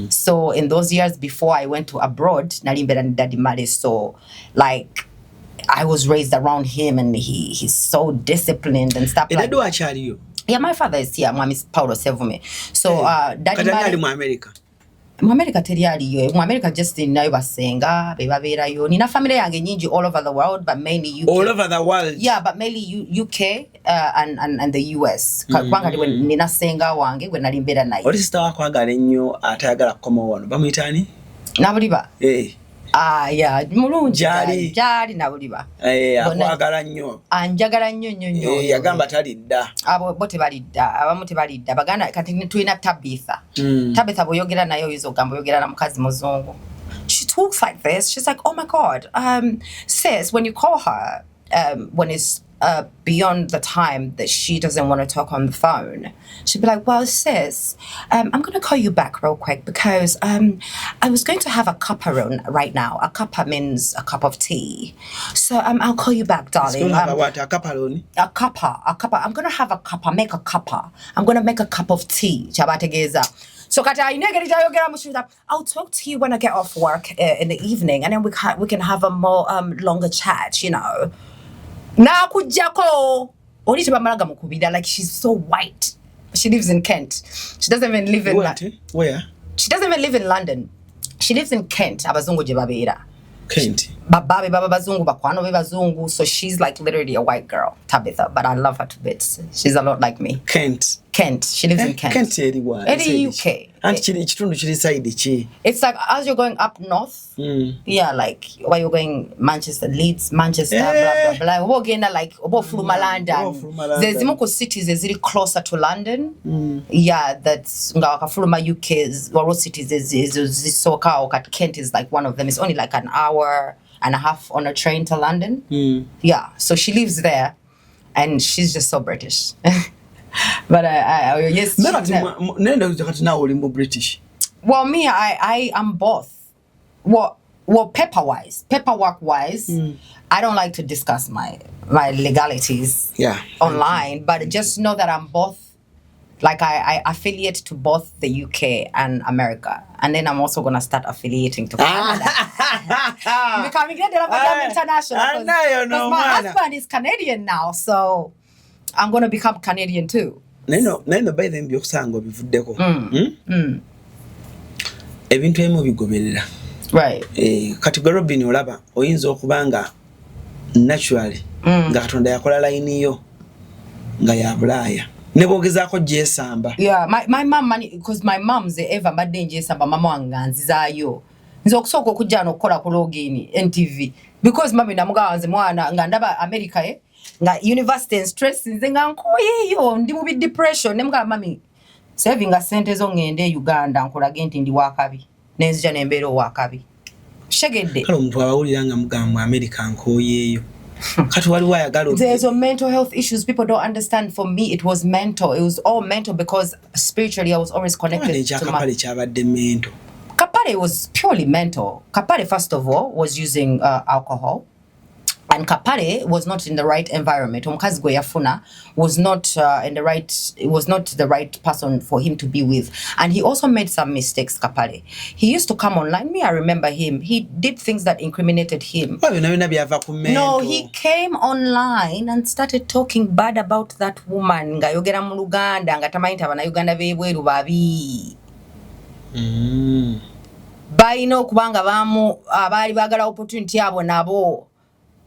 So in those years before I went to abroad, Nalimbe and Daddy Male, so like I was raised around him, and he's so disciplined and stuff like that. Yeah, my father is here. Mwami Paulo Sevume. So Daddy Male mu America terialiyo. Mu America just nayo basenga bebaberayo. Nina family yange nyingi all over the world, but mainly UK. All over the world. Yeah, but mainly UK and the US. Kwanga nina senga wange gwe nali mbera nayo. Oli sister wako agala nnyo atayagala kukoma wano. Bamuyitani? Nabuliba. Yeah, mulungi jali nabuliba. Akwagala nnyo. Anjagala nnyo. Yagamba talidda. Abo bote balidda, abamu tebalidda. Baganda kati tulina Tabitha. Tabitha boyogera nayo yizo gamba yogera na mukazi muzungu. She talks like this. She's like, "Oh my God, sis, when you call her, when it's beyond the time that she doesn't want to talk on the phone, she'd be like, well, sis, I'm going to call you back real quick because I was going to have a cuppa right now. A cuppa means a cup of tea. So I'll call you back, darling. What? A cuppa? A cuppa. I'm going to have a cuppa, make a cuppa. I'm going to make a cup of tea. So I'll talk to you when I get off work in the evening, and then we can have a more longer chat, you know. Na kujako oli tebamalaga mukubira, like she's so white. She lives in Kent. She doesn't even live in where? She doesn't even live in London. She lives in Kent. Abazungu je babera. Kent. Baba bazungu bakwano be bazungu. So she's like literally a white girl, Tabitha, but I love her to bits. She's a lot like me. Kent. She lives in Kent. Kent eri UK. And chitundu chiri side chi. It's like as you're going up north. Yeah, like while you're going Manchester, Leeds, Manchester, blah blah blah. Wogenda like obo fuluma London. There's muko cities is really closer to London. Yeah, that's ngawaka fuluma UK's waro cities is so kat Kent is like one of them. It's only like an hour and a half on a train to London. Yeah, so she lives there, and she's just so British. But yes. British. Well, me, I am both. Well, paperwork wise, I don't like to discuss my legalities online, but just know that I'm both. Like I affiliate to both the UK and America, and then I'm also gonna start affiliating to Canada. Becoming international. Because my husband is Canadian now, so I'm gonna become Canadian too. No, by them byokusango bivuddeko. Ebintu emu bigoberera. Right. Category bini olaba oyinza okubanga naturally nga Katonda yakola line yo nga ya bulaya. Nebogezako jesamba. Yeah, my mom because my mom's ever badde jesamba mama wanganzizayo. Nzo okusooka okujja n'okukola ku login NTV because mami namugawanze mwana nga ndaba America nga university and stress nze nga nkoyeyo ndi mu depression nemugamba mami saving a sente zo ngende Uganda nkolage nti ndi wakabi nenzija nembeera wakabi shegedde kale omuntu abawulira nga mugamba America nkoyeyo. There's mental health issues people don't understand. For me, it was mental. It was all mental because spiritually I was always connected to my... Kapare was purely mental. Kapare, first of all, was using alcohol. And Kapare was not in the right environment. Omukazi gwe yafuna was not the right person for him to be with. And he also made some mistakes, Kapare. He used to come online. Me, I remember him. He did things that incriminated him. No, he came online and started talking bad about that woman. Nga yogera mu Luganda, nga tamayinta bana Uganda bebweru babi. Bayina okubanga bamu abali bagala opportunity abo nabo.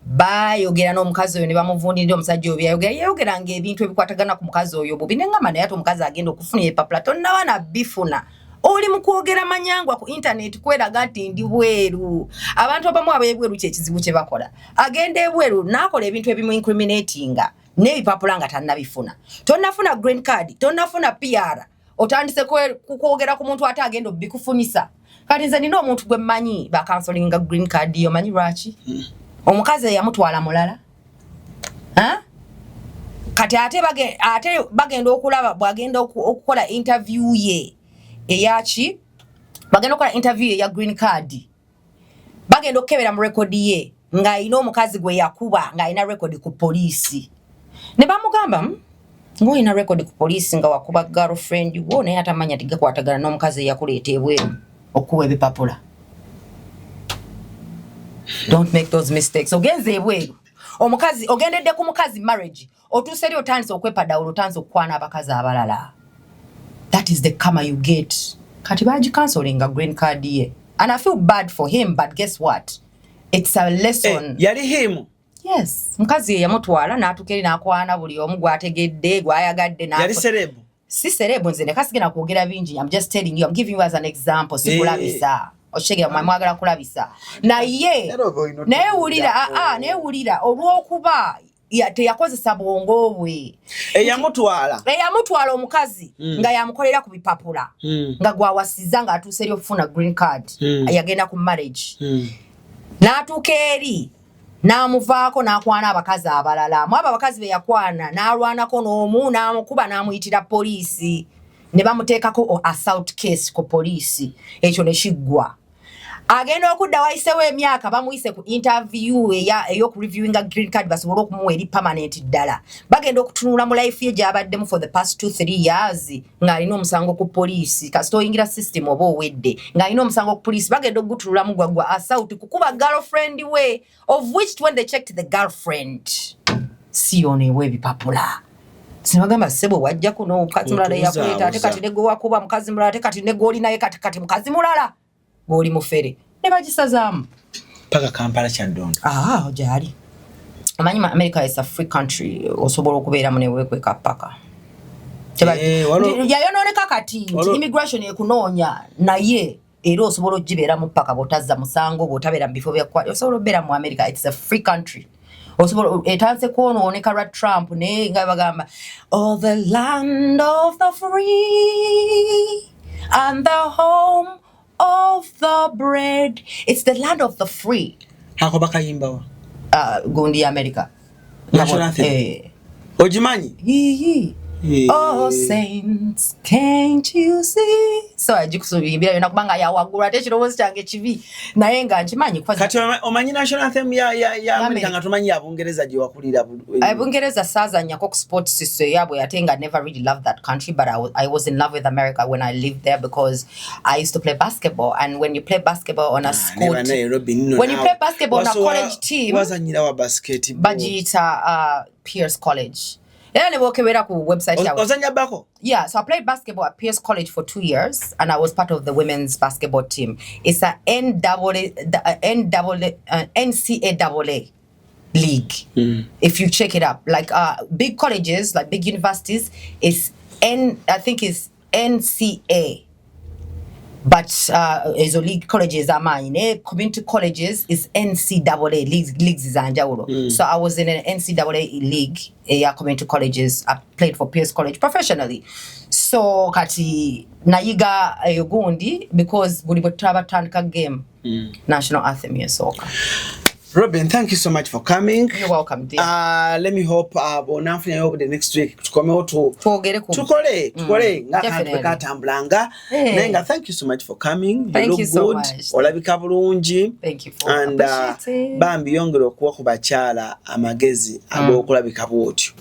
bayogera n'omukazi oyo ne bamuvundira omusajja oyo yayogeranga ebintu ebikwatagana ku mukazi oyo bubi nengamba naye ate omukazi agenda okufuna epapula tonnawana bifuna oli mu kwogera manyangwa ku internet kweraga nti ndi bweru abantu abamu ab'ebweru kyekizibu kye bakola agenda ebweru n'akola ebintu ebimu incriminatinga n'ebipapula nga tannabifuna tonnafuna green card tonnafuna PR otandise kwogera ku muntu ate agenda obikufunisa kati nze nina omuntu gwe mmanyi ba counselinga green card yomanyi lwaki omukazi yamutwala mulala kati ate bagenda okulaba bwagenda okukola interview ye eyaki bagenda okukola interview ye ya green card bagenda okukebera mu record ye ng'ayina omukazi gwe yakuba ng'ayina record ku poliisi ne bamugamba ng'oyina record ku poliisi nga wakuba girlfriend wo naye atamanya tigakwatagana n'omukazi eyakuleeta ebweru okuwa ebipapula. Don't make those mistakes. Ogenze ebweru omukazi ogendedde ku mukazi marriage otuuse eri otandise okwepadawula otandise okukwana abakazi abalala. That is the karma you get. Kati baji cancelling green card ye. And I feel bad for him, but guess what? It's a lesson. Yali him. Yes. Mukazi ye yamutwala n'atukeri n'akwana buli omu gwategedde gwayagadde na. Yali celeb. Si celeb nze ne kasigena kwogera bingi. I'm just telling you, I'm giving you as an example. Sikulabisa. Oshegera mwagala kulabisa. Naye wulira olw'okuba teyakozesa bwongo bwe. Eyamutwala omukazi nga yamukolera ku bipapula nga gwawasiza nga atuuse eri okufuna green card yagenda ku marriage n'atuuka eri n'amuvaako n'akwana abakazi abalala mu abo abakazi be yakwana n'alwanako n'omu n'amukuba n'amuyitira poliisi ne bamuteekako assault case ku poliisi ekyo ne kiggwa. Agenda okudda wayisewo emyaka bamuyise ku interview ey'oku reviewinga green card basobole okumuwa eri permanent ddala. Bagenda okutunula mu life ye gy'abaddemu for the past 2-3 years ng'alina omusango ku poliisi kasita oyingira system oba owedde ng'alina omusango ku poliisi bagenda okugutunulamu gwa assault kukuba girlfriend we of which when they checked the girlfriend si oneewa ebipapula. Sinagamba sebo wajja kuno mukazi mulala yakuleeta ate kati ne gwe wakuba mukazi mulala ate kati ne gw'oli naye kati mukazi mulala goli mufere ne bagisazaamu paka Kampala kyandondo gyali amanyi America is a free country osobola okubeeramu ne weekweka paka yayonooneka kati immigration ekunoonya naye era osobola ogibeeramu paka bw'otazza musango bw'otabeera mu bifo byakwali osobola obeera mu America. It's a free country. Osobola etanse kwonooneka lwa Trump naye nga bagamba oh the land of the free and the home of the bread. It's the land of the free. Hako bakayimba gundi ya America. National anthem. Ojimanyi? Oh saints, can't you see? So ajikusubimbira yona kubanga yawagula ate kirowoozi kyange kibi naye nga nkimanyi kati omanyi national anthem ya America nga tumanyi Abungereza gye wakulira Abungereza sazanyako ku sports system yabwe ate nga never really loved that country, but I was in love with America when I lived there because I used to play basketball, and when you play basketball on a school when you play basketball on a college team wazanyira wa basketball bajita Pierce College. Yeah, website. Yeah, so I played basketball at Pierce College for 2 years, and I was part of the women's basketball team. It's a NCAA league. If you check it up, like big colleges, like big universities, I think it's NCA. But as a league colleges are mine, community colleges is NCAA leagues is anjawulo. So I was in an NCAA league, community colleges. I played for Pierce College professionally. So kati nayiga yogundi because buli butaba tandika game national anthem ya soka. Robin, thank you so much for coming. You're welcome, dear. Let me hope the next week tukome tukole nga katambulanga nenga. Thank you so much for coming. Thank you so much. Olabika bulungi. Thank you for appreciating. Bambi yongera okuwa ku bakyala amagezi ag'okulabika bwotyo.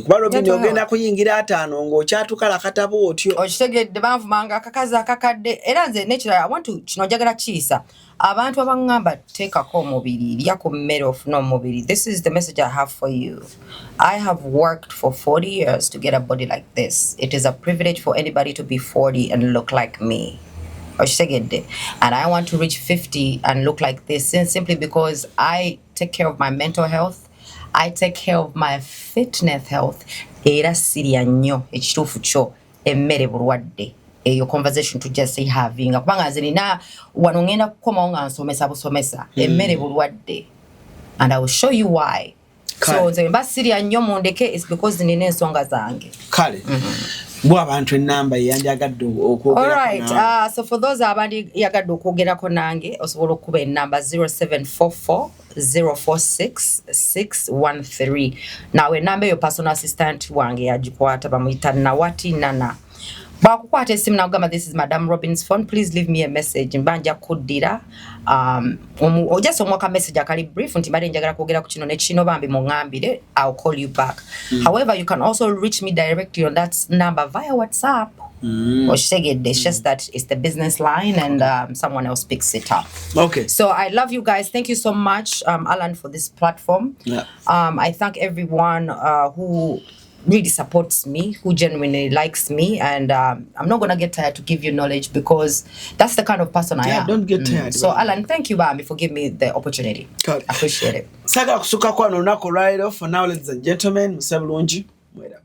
Kuba Robin ogenda kuyingira ataano ng'okyatukala katabo otyo. Okitegedde banvumanga akakazi akakadde era nze nekirala I want to kino njagala kiisa abantu abangamba teekako omubiri lya ku mmere ofuna omubiri. This is the message I have for you. I have worked for 40 years to get a body like this. It is a privilege for anybody to be 40 and look like me. And I want to reach 50 and look like this, simply because I take care of my mental health, I take care of my fitness health. Era siria nnyo ekituufu kyo emmere bulwadde. Eyo conversation to just say having kubanga nzirina wano ngenda kukomawo nga nsomesa busomesa emmere bulwadde, and I will show you why. So nze mba siria nnyo mundeke is because nina ensonga zange. Kale. Bw'abantu ennamba yanjagadde okwogera. Alright, so for those abandi yagadde okwogerako nange osobola okuba ennamba 0744 046 613. Nawe ennamba eyo personal assistant wange yagikwata bamuyita Nawati Nana. Bakukwata esimu nagamba, this is Madam Robin's phone, please leave me a message. Mbanja kuddira just omwaka message akali brief nti mbadde njagala kwogera ku kino nekino bambi mungambire, I'll call you back. However, you can also reach me directly on that number via WhatsApp. It's just that it's the business line and someone else picks it up. Okay. So I love you guys. Thank you so much, Alan, for this platform. Yeah. I thank everyone who really supports me, who genuinely likes me, and I'm not gonna get tired to give you knowledge because that's the kind of person I am. Don't get tired. So Alan, thank you, Bambi, for giving me the opportunity. God. I appreciate it. Sagala kusuka kwa nonako right off. For now, ladies and gentlemen, musabulungi. Mwera.